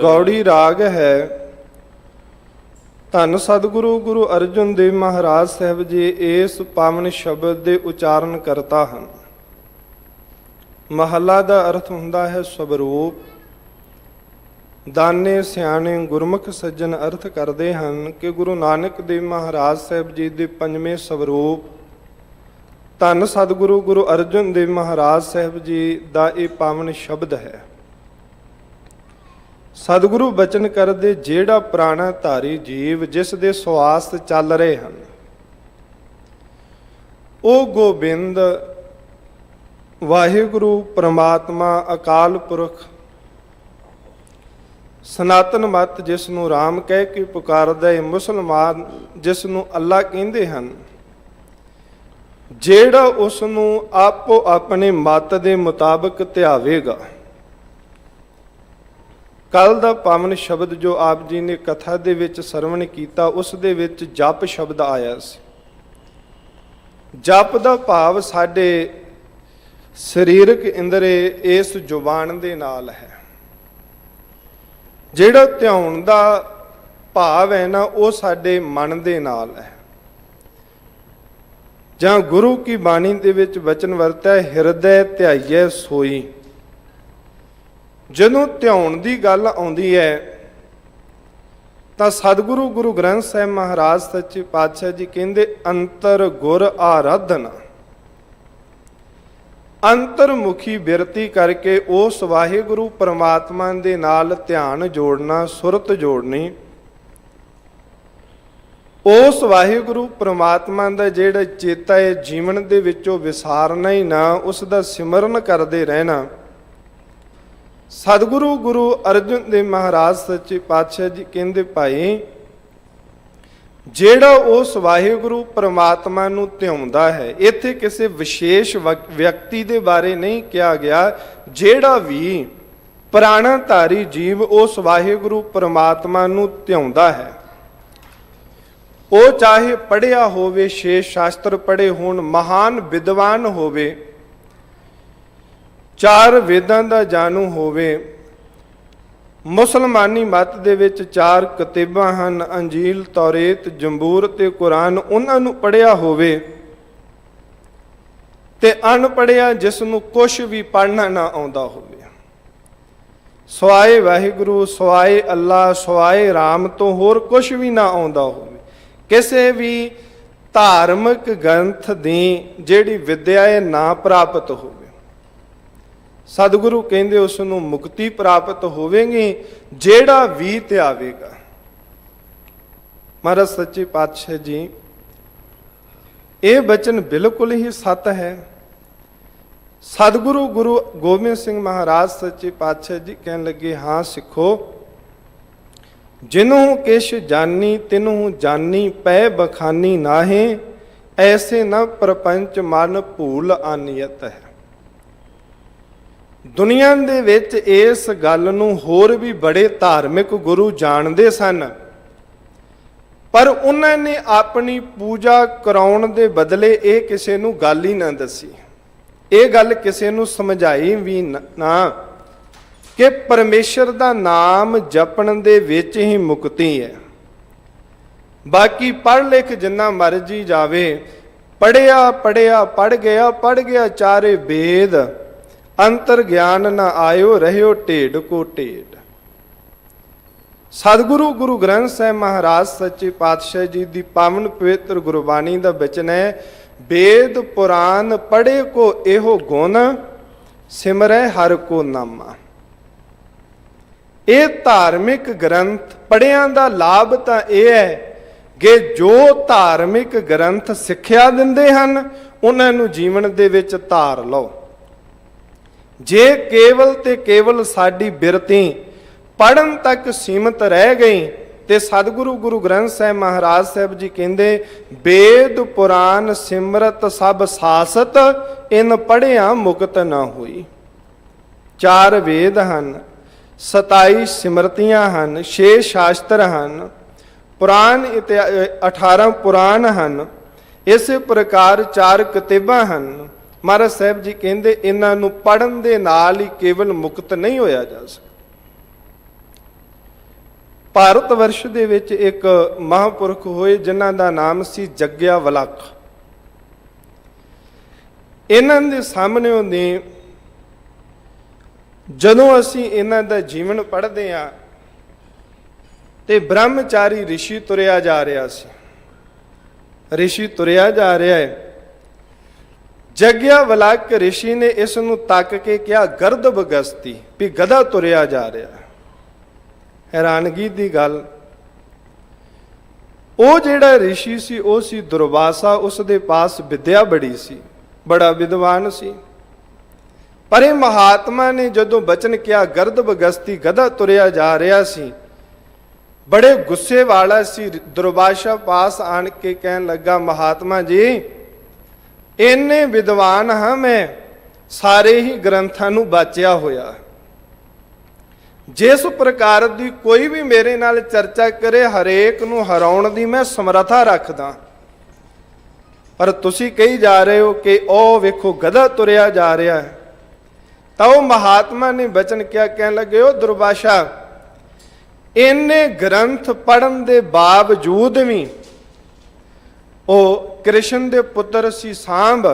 ਗੌੜੀ ਰਾਗ ਹੈ। ਧੰਨ ਸਤਿਗੁਰੂ ਗੁਰੂ ਅਰਜਨ ਦੇਵ ਮਹਾਰਾਜ ਸਾਹਿਬ ਜੀ ਇਸ ਪਾਵਨ ਸ਼ਬਦ ਦੇ ਉਚਾਰਨ ਕਰਤਾ ਹਨ। ਮਹੱਲਾ ਦਾ ਅਰਥ ਹੁੰਦਾ ਹੈ ਸਵਰੂਪ। ਦਾਨੇ ਸਿਆਣੇ ਗੁਰਮੁਖ ਸੱਜਣ ਅਰਥ ਕਰਦੇ ਹਨ ਕਿ ਗੁਰੂ ਨਾਨਕ ਦੇਵ ਮਹਾਰਾਜ ਸਾਹਿਬ ਜੀ ਦੇ ਪੰਜਵੇਂ ਸਵਰੂਪ ਧੰਨ ਸਤਿਗੁਰੂ ਗੁਰੂ ਅਰਜਨ ਦੇਵ ਮਹਾਰਾਜ ਸਾਹਿਬ ਜੀ ਦਾ ਇਹ ਪਾਵਨ ਸ਼ਬਦ ਹੈ। ਸਤਿਗੁਰੂ ਬਚਨ ਕਰਦੇ, ਜਿਹੜਾ ਪ੍ਰਾਣਾ ਧਾਰੀ ਜੀਵ ਜਿਸ ਦੇ ਸਵਾਸ ਚੱਲ ਰਹੇ ਹਨ, ਉਹ ਗੋਬਿੰਦ ਵਾਹਿਗੁਰੂ ਪਰਮਾਤਮਾ ਅਕਾਲ ਪੁਰਖ ਸਨਾਤਨ ਮਤ ਜਿਸ ਨੂੰ ਰਾਮ ਕਹਿ ਕੇ ਪੁਕਾਰਦਾ ਹੈ, ਮੁਸਲਮਾਨ ਜਿਸ ਨੂੰ ਅੱਲਾ ਕਹਿੰਦੇ ਹਨ, ਜਿਹੜਾ ਉਸ ਨੂੰ ਆਪੋ ਆਪਣੇ ਮਤ ਦੇ ਮੁਤਾਬਕ ਧਿਆਵੇਗਾ। ਕੱਲ ਦਾ ਪਾਵਨ ਸ਼ਬਦ ਜੋ ਆਪ ਜੀ ਨੇ ਕਥਾ ਦੇ ਵਿੱਚ ਸਰਵਣ ਕੀਤਾ, ਉਸ ਦੇ ਵਿੱਚ ਜਪ ਸ਼ਬਦ ਆਇਆ ਸੀ। ਜਪ ਦਾ ਭਾਵ ਸਾਡੇ ਸਰੀਰਕ ਇੰਦਰੇ ਇਸ ਜ਼ੁਬਾਨ ਦੇ ਨਾਲ ਹੈ। ਜਿਹੜਾ ਧਿਆਉਣ ਦਾ ਭਾਵ ਹੈ ਨਾ, ਉਹ ਸਾਡੇ ਮਨ ਦੇ ਨਾਲ ਹੈ। ਜਾਂ ਗੁਰੂ ਕੀ ਬਾਣੀ ਦੇ ਵਿੱਚ ਵਚਨ ਵਰਤਿਆ, ਹਿਰਦੈ ਧਿਆਈਐ ਸੋਈ। ਜਦੋਂ ਧਿਆਉਣ ਦੀ ਗੱਲ ਆਉਂਦੀ ਹੈ ਤਾਂ ਸਤਿਗੁਰੂ ਗੁਰੂ ਗ੍ਰੰਥ ਸਾਹਿਬ ਮਹਾਰਾਜ ਸੱਚੇ ਪਾਤਸ਼ਾਹ ਜੀ ਕਹਿੰਦੇ, ਅੰਤਰ ਗੁਰ ਆਰਾਧਨਾ। ਅੰਤਰਮੁਖੀ ਬਿਰਤੀ ਕਰਕੇ ਉਸ ਵਾਹਿਗੁਰੂ ਪਰਮਾਤਮਾ ਦੇ ਨਾਲ ਧਿਆਨ ਜੋੜਨਾ, ਸੁਰਤ ਜੋੜਨੀ। ਉਸ ਵਾਹਿਗੁਰੂ ਪਰਮਾਤਮਾ ਦਾ ਜਿਹੜਾ ਚੇਤਾ ਹੈ ਜੀਵਨ ਦੇ ਵਿੱਚੋਂ ਵਿਸਾਰਨਾ ਹੀ ਨਾ, ਉਸ ਦਾ ਸਿਮਰਨ ਕਰਦੇ ਰਹਿਣਾ। ਸਤਿਗੁਰੂ ਗੁਰੂ ਅਰਜਨ ਦੇਵ ਮਹਾਰਾਜ ਸੱਚੇ ਪਾਤਸ਼ਾਹ ਜੀ ਕਹਿੰਦੇ, ਭਾਈ ਜਿਹੜਾ ਉਸ ਵਾਹਿਗੁਰੂ ਪਰਮਾਤਮਾ ਨੂੰ ਧਿਆਉਂਦਾ ਹੈ, ਇੱਥੇ ਕਿਸੇ ਵਿਸ਼ੇਸ਼ ਵਿਅਕਤੀ ਦੇ ਬਾਰੇ ਨਹੀਂ ਕਿਹਾ ਗਿਆ, ਜਿਹੜਾ ਵੀ ਪ੍ਰਾਣਾਧਾਰੀ ਜੀਵ ਉਸ ਵਾਹਿਗੁਰੂ ਪਰਮਾਤਮਾ ਨੂੰ ਧਿਆਉਂਦਾ ਹੈ। ਉਹ ਚਾਹੇ ਪੜ੍ਹਿਆ ਹੋਵੇ, 6 ਸ਼ਾਸਤਰ ਪੜ੍ਹੇ ਹੋਣ, ਮਹਾਨ ਵਿਦਵਾਨ ਹੋਵੇ, 4 ਵੇਦਾਂ ਦਾ ਜਾਣੂ ਹੋਵੇ, ਮੁਸਲਮਾਨੀ ਮਤ ਦੇ ਵਿੱਚ 4 ਕਿਤਾਬਾਂ ਹਨ, ਅੰਜੀਲ, ਤੌਰੇਤ, ਜੰਬੂਰ ਤੇ ਕੁਰਾਨ, ਉਹਨਾਂ ਨੂੰ ਪੜ੍ਹਿਆ ਹੋਵੇ, ਤੇ ਅਨਪੜ੍ਹਿਆ ਜਿਸ ਨੂੰ ਕੁਛ ਵੀ ਪੜ੍ਹਨਾ ਨਾ ਆਉਂਦਾ ਹੋਵੇ, ਸਵਾਏ ਵਾਹਿਗੁਰੂ, ਸਵਾਏ ਅੱਲਾ, ਸਵਾਏ ਰਾਮ ਤੋਂ ਹੋਰ ਕੁਛ ਵੀ ਨਾ ਆਉਂਦਾ ਹੋਵੇ, ਕਿਸੇ ਵੀ ਧਾਰਮਿਕ ਗ੍ਰੰਥ ਦੀ ਜਿਹੜੀ ਵਿਦਿਆ ਹੈ ਨਾ ਪ੍ਰਾਪਤ ਹੋਵੇ, ਸਤਿਗੁਰੂ ਕਹਿੰਦੇ ਉਸ ਨੂੰ ਮੁਕਤੀ ਪ੍ਰਾਪਤ ਹੋਵੇਗੀ। ਜਿਹੜਾ ਵੀ ਧਿਆਵੇਗਾ। ਮਹਾਰਾਜ ਸੱਚੇ ਪਾਤਸ਼ਾਹ ਜੀ ਇਹ ਬਚਨ ਬਿਲਕੁਲ ਹੀ ਸੱਤ ਹੈ। ਸਤਿਗੁਰੂ ਗੁਰੂ ਗੋਬਿੰਦ ਸਿੰਘ ਮਹਾਰਾਜ ਸੱਚੇ ਪਾਤਸ਼ਾਹ ਜੀ ਕਹਿਣ ਲੱਗੇ, ਹਾਂ ਸਿੱਖੋ, ਜਿਨਹੁ ਕਿਛ ਜਾਨੀ ਤਿਨਹੁ ਜਾਨੀ ਪੈ ਬਖਾਨੀ ਨਾਹੇ, ਐਸੇ ਨ ਪ੍ਰਪੰਚ ਮਨ ਭੂਲ ਆਨੀਅਤ ਹੈ। ਦੁਨੀਆ ਦੇ ਵਿੱਚ ਇਸ ਗੱਲ ਨੂੰ ਹੋਰ ਵੀ ਬੜੇ ਧਾਰਮਿਕ ਗੁਰੂ ਜਾਣਦੇ ਸਨ, ਪਰ ਉਹਨਾਂ ਨੇ ਆਪਣੀ ਪੂਜਾ ਕਰਾਉਣ ਦੇ ਬਦਲੇ ਇਹ ਕਿਸੇ ਨੂੰ ਗੱਲ ਹੀ ਨਾ ਦੱਸੀ, ਇਹ ਗੱਲ ਕਿਸੇ ਨੂੰ ਸਮਝਾਈ ਵੀ ਨਾ ਕਿ ਪਰਮੇਸ਼ਰ ਦਾ ਨਾਮ ਜਪਣ ਦੇ ਵਿੱਚ ਹੀ ਮੁਕਤੀ ਹੈ। ਬਾਕੀ ਪੜ੍ਹ ਲਿਖ ਜਿੰਨਾ ਮਰਜੀ ਜਾਵੇ, ਪੜ੍ਹਿਆ ਪੜ੍ਹ ਗਿਆ 4 ਵੇਦ, ਅੰਤਰ ਗਿਆਨ ਨਾ ਆਇਓ, ਰਹਿਓ ਢੇਡ ਕੋ ਢੇਡ। ਸਤਿਗੁਰੂ ਗੁਰੂ ਗ੍ਰੰਥ ਸਾਹਿਬ ਮਹਾਰਾਜ ਸੱਚੇ ਪਾਤਸ਼ਾਹ ਜੀ ਦੀ ਪਾਵਨ ਪਵਿੱਤਰ ਗੁਰਬਾਣੀ ਦਾ ਬਚਨ ਹੈ, ਵੇਦ ਪੁਰਾਨ ਪੜ੍ਹੇ ਕੋ ਇਹੋ ਗੁਣ, ਸਿਮਰੈ ਹਰਿ ਕੋ ਨਾਮਾ। ਇਹ ਧਾਰਮਿਕ ਗ੍ਰੰਥ ਪੜ੍ਹਿਆਂ ਦਾ ਲਾਭ ਤਾਂ ਇਹ ਹੈ ਕਿ ਜੋ ਧਾਰਮਿਕ ਗ੍ਰੰਥ ਸਿੱਖਿਆ ਦਿੰਦੇ ਹਨ ਉਹਨਾਂ ਨੂੰ ਜੀਵਨ ਦੇ ਵਿੱਚ ਧਾਰ ਲਓ। ਜੇ ਕੇਵਲ ਤੇ ਕੇਵਲ ਸਾਡੀ ਬਿਰਤੀ ਪੜ੍ਹਨ ਤੱਕ ਸੀਮਤ ਰਹਿ ਗਈ ਤੇ ਸਤਿਗੁਰੂ ਗੁਰੂ ਗ੍ਰੰਥ ਸਾਹਿਬ ਮਹਾਰਾਜ ਸਾਹਿਬ ਜੀ ਕਹਿੰਦੇ, ਵੇਦ ਪੁਰਾਨ ਸਿਮਰਤ ਸਭ ਸਾਸਤ, ਇਨ ਪੜ੍ਹਿਆ ਮੁਕਤ ਨਾ ਹੋਈ। 4 ਵੇਦ ਹਨ, 27 ਸਿਮਰਤੀਆਂ ਹਨ, 6 ਸ਼ਾਸਤਰ ਹਨ, ਪੁਰਾਨ 18 ਪੁਰਾਨ ਹਨ, ਇਸੇ ਪ੍ਰਕਾਰ 4 ਕਿਤਾਬਾਂ ਹਨ। ਮਹਾਰਾਜ ਸਾਹਿਬ ਜੀ ਕਹਿੰਦੇ ਇਹਨਾਂ ਨੂੰ ਪੜ੍ਹਨ ਦੇ ਨਾਲ ਹੀ ਕੇਵਲ ਮੁਕਤ ਨਹੀਂ ਹੋਇਆ ਜਾ ਸਕਦਾ। ਭਾਰਤ ਵਰਸ਼ ਦੇ ਵਿੱਚ ਇੱਕ ਮਹਾਂਪੁਰਖ ਹੋਏ ਜਿਨ੍ਹਾਂ ਦਾ ਨਾਮ ਸੀ ਜੱਗਿਆ ਵਲਖ। ਇਹਨਾਂ ਦੇ ਸਾਹਮਣੇ ਹੁੰਦੇ ਜਦੋਂ ਅਸੀਂ ਇਹਨਾਂ ਦਾ ਜੀਵਨ ਪੜ੍ਹਦੇ ਹਾਂ ਤੇ ਬ੍ਰਹਮਚਾਰੀ ਰਿਸ਼ੀ ਤੁਰਿਆ ਜਾ ਰਿਹਾ ਸੀ, ਰਿਸ਼ੀ ਤੁਰਿਆ ਜਾ ਰਿਹਾ ਹੈ। ਜੱਗਿਆ ਵਲਖ ਰਿਸ਼ੀ ਨੇ ਇਸ ਨੂੰ ਤੱਕ ਕੇ ਕਿਹਾ, ਗਰਦਬ ਗਸਤੀ, ਵੀ ਗਧਾ ਤੁਰਿਆ ਜਾ ਰਿਹਾ। ਹੈਰਾਨਗੀ ਦੀ ਗੱਲ, ਉਹ ਜਿਹੜਾ ਰਿਸ਼ੀ ਸੀ ਉਹ ਸੀ ਦੁਰਵਾਸਾ, ਉਸ ਦੇ ਪਾਸ ਵਿਦਿਆ ਬੜੀ ਸੀ, ਬੜਾ ਵਿਦਵਾਨ ਸੀ। ਪਰ ਇਹ ਮਹਾਤਮਾ ਨੇ ਜਦੋਂ ਬਚਨ ਕਿਹਾ ਗਰਦਬ ਗਸਤੀ, ਗਧਾ ਤੁਰਿਆ ਜਾ ਰਿਹਾ ਸੀ, ਬੜੇ ਗੁੱਸੇ ਵਾਲਾ ਸੀ। ਦੁਰਵਾਸਾ ਪਾਸ ਆਣ ਕੇ ਕਹਿਣ ਲੱਗਾ, ਮਹਾਤਮਾ ਜੀ ਇੰਨੇ ਵਿਦਵਾਨ ਹਾਂ ਮੈਂ, ਸਾਰੇ ਹੀ ਗ੍ਰੰਥਾਂ ਨੂੰ ਬਾਚਿਆ ਹੋਇਆ, ਜਿਸ ਪ੍ਰਕਾਰ ਦੀ ਕੋਈ ਵੀ ਮੇਰੇ ਨਾਲ ਚਰਚਾ ਕਰੇ ਹਰੇਕ ਨੂੰ ਹਰਾਉਣ ਦੀ ਮੈਂ ਸਮਰੱਥਾ ਰੱਖਦਾ, ਪਰ ਤੁਸੀਂ ਕਹੀ ਜਾ ਰਹੇ ਹੋ ਕਿ ਉਹ ਵੇਖੋ ਗਧਾ ਤੁਰਿਆ ਜਾ ਰਿਹਾ ਹੈ। ਤਾਂ ਉਹ ਮਹਾਤਮਾ ਨੇ ਬਚਨ ਕਿਹਾ, ਕਹਿਣ ਲੱਗੇ, ਉਹ ਦੁਰਵਾਸਾ, ਇੰਨੇ ਗ੍ਰੰਥ ਪੜ੍ਹਨ ਦੇ ਬਾਵਜੂਦ ਵੀ ਉਹ ਕ੍ਰਿਸ਼ਨ ਦੇ ਪੁੱਤਰ ਸੀ ਸਾਂਭ,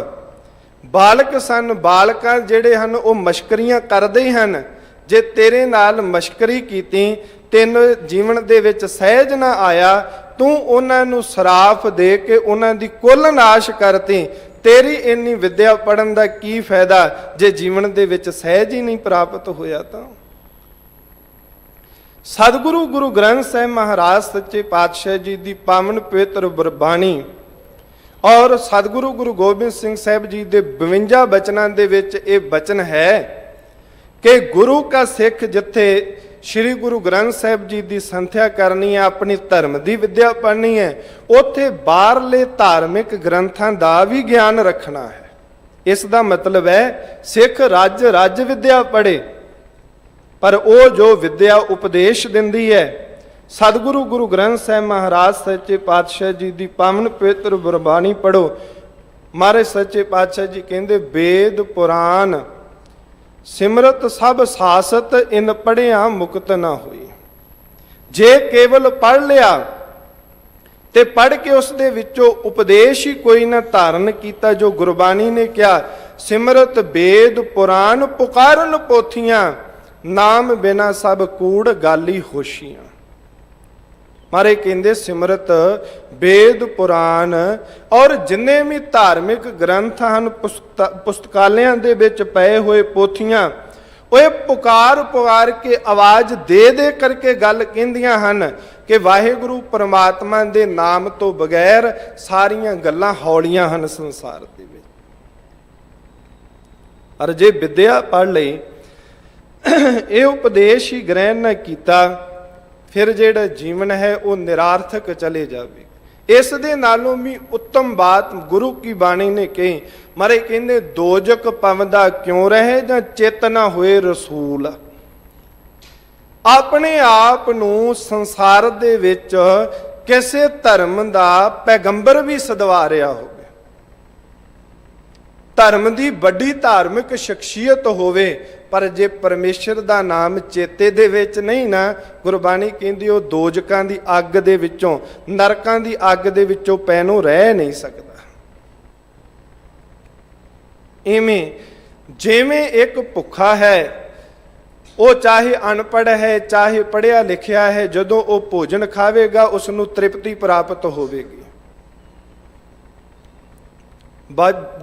ਬਾਲਕ ਸਨ, ਬਾਲਕਾਂ ਜਿਹੜੇ ਹਨ ਉਹ ਮਸ਼ਕਰੀਆਂ ਕਰਦੇ ਹੀ ਹਨ। ਜੇ ਤੇਰੇ ਨਾਲ ਮਸ਼ਕਰੀ ਕੀਤੀ, ਤੈਨੂੰ ਜੀਵਨ ਦੇ ਵਿੱਚ ਸਹਿਜ ਨਾ ਆਇਆ, ਤੂੰ ਉਹਨਾਂ ਨੂੰ ਸਰਾਫ ਦੇ ਕੇ ਉਹਨਾਂ ਦੀ ਕੁੱਲ ਨਾਸ਼ ਕਰਤੀ, ਤੇਰੀ ਇੰਨੀ ਵਿਦਿਆ ਪੜ੍ਹਨ ਦਾ ਕੀ ਫਾਇਦਾ ਜੇ ਜੀਵਨ ਦੇ ਵਿੱਚ ਸਹਿਜ ਹੀ ਨਹੀਂ ਪ੍ਰਾਪਤ ਹੋਇਆ। ਤਾਂ ਸਤਿਗੁਰੂ ਗੁਰੂ ਗ੍ਰੰਥ ਸਾਹਿਬ ਮਹਾਰਾਜ ਸੱਚੇ ਪਾਤਸ਼ਾਹ ਜੀ ਦੀ ਪਾਵਨ ਪਵਿੱਤਰ ਗੁਰਬਾਣੀ ਔਰ ਸਤਿਗੁਰੂ ਗੁਰੂ ਗੋਬਿੰਦ ਸਿੰਘ ਸਾਹਿਬ ਜੀ ਦੇ 52 ਬਚਨਾਂ ਦੇ ਵਿੱਚ ਇਹ ਬਚਨ ਹੈ ਕਿ ਗੁਰੂ ਕਾ ਸਿੱਖ ਜਿੱਥੇ ਸ਼੍ਰੀ ਗੁਰੂ ਗ੍ਰੰਥ ਸਾਹਿਬ ਜੀ ਦੀ ਸੰਥਿਆ ਕਰਨੀ ਹੈ, ਆਪਣੀ ਧਰਮ ਦੀ ਵਿਦਿਆ ਪੜ੍ਹਨੀ ਹੈ, ਉੱਥੇ ਬਾਹਰਲੇ ਧਾਰਮਿਕ ਗ੍ਰੰਥਾਂ ਦਾ ਵੀ ਗਿਆਨ ਰੱਖਣਾ ਹੈ। ਇਸ ਦਾ ਮਤਲਬ ਹੈ ਸਿੱਖ ਰੱਜ ਵਿਦਿਆ ਪੜ੍ਹੇ। ਪਰ ਉਹ ਜੋ ਵਿਦਿਆ ਉਪਦੇਸ਼ ਦਿੰਦੀ ਹੈ, ਸਤਿਗੁਰੂ ਗੁਰੂ ਗ੍ਰੰਥ ਸਾਹਿਬ ਮਹਾਰਾਜ ਸੱਚੇ ਪਾਤਸ਼ਾਹ ਜੀ ਦੀ ਪਾਵਨ ਪਵਿੱਤਰ ਗੁਰਬਾਣੀ ਪੜ੍ਹੋ। ਮਹਾਰਾਜ ਸੱਚੇ ਪਾਤਸ਼ਾਹ ਜੀ ਕਹਿੰਦੇ, ਵੇਦ ਪੁਰਾਨ ਸਿਮਰਤ ਸਭ ਸਾਸਤ, ਇਨ ਪੜ੍ਹਿਆ ਮੁਕਤ ਨਾ ਹੋਈ। ਜੇ ਕੇਵਲ ਪੜ੍ਹ ਲਿਆ ਤੇ ਪੜ੍ਹ ਕੇ ਉਸ ਦੇ ਵਿੱਚੋਂ ਉਪਦੇਸ਼ ਹੀ ਕੋਈ ਨਾ ਧਾਰਨ ਕੀਤਾ, ਜੋ ਗੁਰਬਾਣੀ ਨੇ ਕਿਹਾ, ਸਿਮਰਤ ਵੇਦ ਪੁਰਾਨ ਪੁਕਾਰਨ ਪੋਥੀਆਂ, ਨਾਮ ਬਿਨਾ ਸਭ ਕੂੜ ਗਾਲੀ ਹੋਸ਼ੀਆਂ। ਮਾਰੇ ਕਹਿੰਦੇ ਸਿਮਰਤ ਵੇਦ ਪੁਰਾਨ ਔਰ ਜਿੰਨੇ ਵੀ ਧਾਰਮਿਕ ਗ੍ਰੰਥ ਹਨ, ਪੁਸਤਕਾਲਿਆਂ ਦੇ ਵਿੱਚ ਪਏ ਹੋਏ ਪੋਥੀਆਂ, ਉਹ ਪੁਕਾਰ ਪੁਕਾਰ ਕੇ ਆਵਾਜ਼ ਦੇ ਦੇ ਕਰਕੇ ਗੱਲ ਕਹਿੰਦੀਆਂ ਹਨ ਕਿ ਵਾਹਿਗੁਰੂ ਪਰਮਾਤਮਾ ਦੇ ਨਾਮ ਤੋਂ ਬਗੈਰ ਸਾਰੀਆਂ ਗੱਲਾਂ ਹੌਲੀਆਂ ਹਨ ਸੰਸਾਰ ਦੇ ਵਿੱਚ। ਅਰ ਜੇ ਵਿਦਿਆ ਪੜ੍ਹ ਲਈ, ਇਹ ਉਪਦੇਸ਼ ਹੀ ਗ੍ਰਹਿਣ ਨਾ ਕੀਤਾ, ਫਿਰ ਜਿਹੜਾ ਜੀਵਨ ਹੈ ਉਹ ਨਿਰਾਰਥਕ ਚਲੇ ਜਾਵੇ। ਇਸ ਦੇ ਨਾਲੋਂ ਵੀ ਉੱਤਮ ਬਾਤ ਗੁਰੂ ਕੀ ਬਾਣੀ ਨੇ ਕਹੀ। ਮਾਰੇ ਕਹਿੰਦੇ, ਦੋਜਕ ਪਵਦਾ ਕਿਉਂ ਰਹੇ ਜਾਂ ਚਿੱਤ ਨਾ ਹੋਏ ਰਸੂਲ। ਆਪਣੇ ਆਪ ਨੂੰ ਸੰਸਾਰ ਦੇ ਵਿੱਚ ਕਿਸੇ ਧਰਮ ਦਾ ਪੈਗੰਬਰ ਵੀ ਸਦਵਾ ਰਿਹਾ ਹੋਵੇ, ਧਰਮ ਦੀ ਵੱਡੀ ਧਾਰਮਿਕ ਸ਼ਖਸੀਅਤ ਹੋਵੇ, ਪਰ ਜੇ ਪਰਮੇਸ਼ਰ ਦਾ ਨਾਮ ਚੇਤੇ ਦੇ ਵਿੱਚ ਨਹੀਂ ਨਾ, ਗੁਰਬਾਣੀ ਕਹਿੰਦੀ ਉਹ ਦੋਜਕਾਂ ਦੀ ਅੱਗ ਦੇ ਵਿੱਚੋਂ, ਨਰਕਾਂ ਦੀ ਅੱਗ ਦੇ ਵਿੱਚੋਂ ਪੈਨੋਂ ਰਹਿ ਨਹੀਂ ਸਕਦਾ। ਇਵੇਂ ਜਿਵੇਂ ਇੱਕ ਭੁੱਖਾ ਹੈ, ਉਹ ਚਾਹੇ ਅਨਪੜ੍ਹ ਹੈ ਚਾਹੇ ਪੜ੍ਹਿਆ ਲਿਖਿਆ ਹੈ, ਜਦੋਂ ਉਹ ਭੋਜਨ ਖਾਵੇਗਾ ਉਸ ਨੂੰ ਤ੍ਰਿਪਤੀ ਪ੍ਰਾਪਤ ਹੋਵੇਗੀ।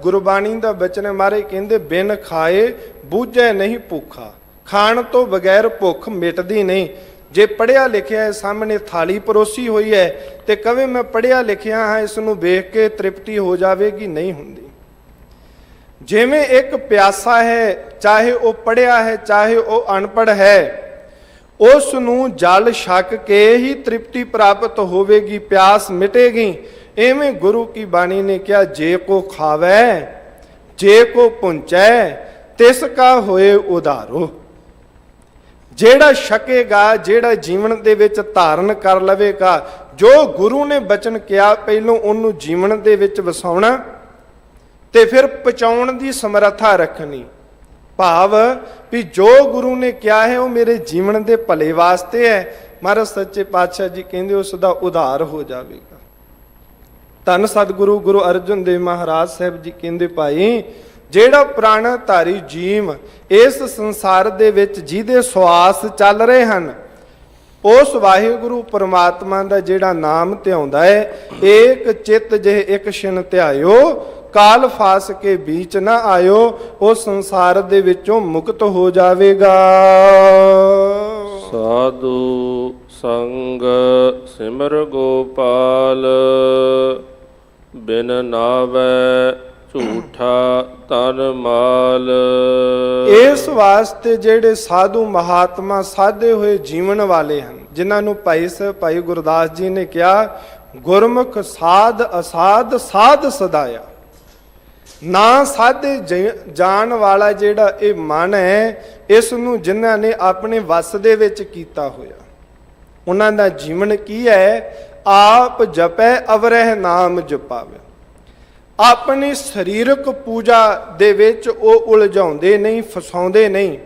ਗੁਰਬਾਣੀ ਦਾ ਬਚਨ ਮਾਰੇ ਕਹਿੰਦੇ, ਬਿਨ ਖਾਏ ਬੂਝੈ ਨਹੀਂ ਭੁੱਖਾ। ਖਾਣ ਤੋਂ ਬਗੈਰ ਭੁੱਖ ਮਿਟਦੀ ਨਹੀਂ। ਜੇ ਪੜ੍ਹਿਆ ਲਿਖਿਆ ਹੈ, ਸਾਹਮਣੇ ਥਾਲੀ ਪਰੋਸੀ ਹੋਈ ਹੈ ਤੇ ਕਵੇ ਮੈਂ ਪੜ੍ਹਿਆ ਲਿਖਿਆ ਹਾਂ, ਇਸ ਨੂੰ ਵੇਖ ਕੇ ਤ੍ਰਿਪਤੀ ਹੋ ਜਾਵੇਗੀ, ਨਹੀਂ ਹੁੰਦੀ। ਜਿਵੇਂ ਇੱਕ ਪਿਆਸਾ ਹੈ, ਚਾਹੇ ਉਹ ਪੜ੍ਹਿਆ ਹੈ ਚਾਹੇ ਉਹ ਅਨਪੜ੍ਹ ਹੈ, ਉਸ ਨੂੰ ਜਲ ਛਕ ਕੇ ਹੀ ਤ੍ਰਿਪਤੀ ਪ੍ਰਾਪਤ ਹੋਵੇਗੀ, ਪਿਆਸ ਮਿਟੇਗੀ। ਇਵੇਂ ਗੁਰੂ ਕੀ ਬਾਣੀ ਨੇ ਕਿਹਾ, ਜੇ ਕੋ ਖਾਵੈ ਜੇ ਕੋ ਪੁੰਚੈ ਤਿਸ ਕਾ ਹੋਏ ਉਧਾਰੋ। ਜਿਹੜਾ ਛਕੇਗਾ, ਜਿਹੜਾ ਜੀਵਨ ਦੇ ਵਿੱਚ ਧਾਰਨ ਕਰ ਲਵੇਗਾ, ਜੋ ਗੁਰੂ ਨੇ ਬਚਨ ਕਿਹਾ ਪਹਿਲੋਂ ਉਹਨੂੰ ਜੀਵਨ ਦੇ ਵਿੱਚ ਵਸਾਉਣਾ ਤੇ ਫਿਰ ਪਹੁੰਚਾਉਣ ਦੀ ਸਮਰੱਥਾ ਰੱਖਣੀ। ਭਾਵ ਵੀ ਜੋ ਗੁਰੂ ਨੇ ਕਿਹਾ ਹੈ ਉਹ ਮੇਰੇ ਜੀਵਨ ਦੇ ਭਲੇ ਵਾਸਤੇ ਹੈ। ਮਹਾਰਾਜ ਸੱਚੇ ਪਾਤਸ਼ਾਹ ਜੀ ਕਹਿੰਦੇ ਉਸ ਦਾ ਉਧਾਰ ਹੋ ਜਾਵੇਗਾ। ਧੰਨ ਸਤਿਗੁਰੂ ਗੁਰੂ ਅਰਜਨ ਦੇਵ ਮਹਾਰਾਜ ਸਾਹਿਬ ਜੀ ਕਹਿੰਦੇ, ਭਾਈ ਜਿਹੜਾ ਪ੍ਰਾਣਾ ਧਾਰੀ ਜੀਵ ਇਸ ਸੰਸਾਰ ਦੇ ਵਿੱਚ ਜਿਹਦੇ ਸਵਾਸ ਚੱਲ ਰਹੇ ਹਨ, ਉਸ ਵਾਹਿਗੁਰੂ ਪਰਮਾਤਮਾ ਦਾ ਜਿਹੜਾ ਨਾਮ ਧਿਆਉਂਦਾ ਹੈ, ਏਕ ਚਿੱਤ ਜਿਹੇ ਇੱਕ ਛਿਨ ਧਿਆਇਓ, ਕਾਲ ਫਾਸ ਕੇ ਵਿੱਚ ਨਾ ਆਇਓ, ਉਹ ਸੰਸਾਰ ਦੇ ਵਿੱਚੋਂ ਮੁਕਤ ਹੋ ਜਾਵੇਗਾ। ਸਾਧੂ ਸੰਗ ਸਿਮਰ ਗੋਪਾਲ, ਬਿਨ ਨਾਵੈ ਝੂਠਾ ਤਨ ਮਾਲ। ਇਸ ਵਾਸਤੇ ਜਿਹੜੇ ਸਾਧੂ ਮਹਾਤਮਾ ਸਾਧੇ ਹੋਏ ਜੀਵਨ ਵਾਲੇ ਹਨ, ਜਿਨ੍ਹਾਂ ਨੂੰ ਭਾਈ ਗੁਰਦਾਸ ਜੀ ਨੇ ਕਿਹਾ, ਗੁਰਮੁਖ ਸਾਧ ਅਸਾਧ ਸਾਧ ਸਦਾਇਆ। ਨਾ ਸਾਧੇ ਜਾਣ ਵਾਲਾ ਜਿਹੜਾ ਇਹ ਮਨ ਹੈ, ਇਸ ਨੂੰ ਜਿਨ੍ਹਾਂ ਨੇ ਆਪਣੇ ਵਸ ਦੇ ਵਿੱਚ ਕੀਤਾ ਹੋਇਆ, ਉਹਨਾਂ ਦਾ ਜੀਵਨ ਕੀ ਹੈ? ਆਪ ਜਪੈ ਅਵਰਹਿ ਨਾਮ ਜਪਾਵੇ। ਆਪਣੀ ਸਰੀਰਕ ਪੂਜਾ ਦੇ ਵਿੱਚ ਉਹ ਉਲਝਾਉਂਦੇ ਨਹੀਂ, ਫਸਾਉਂਦੇ ਨਹੀਂ।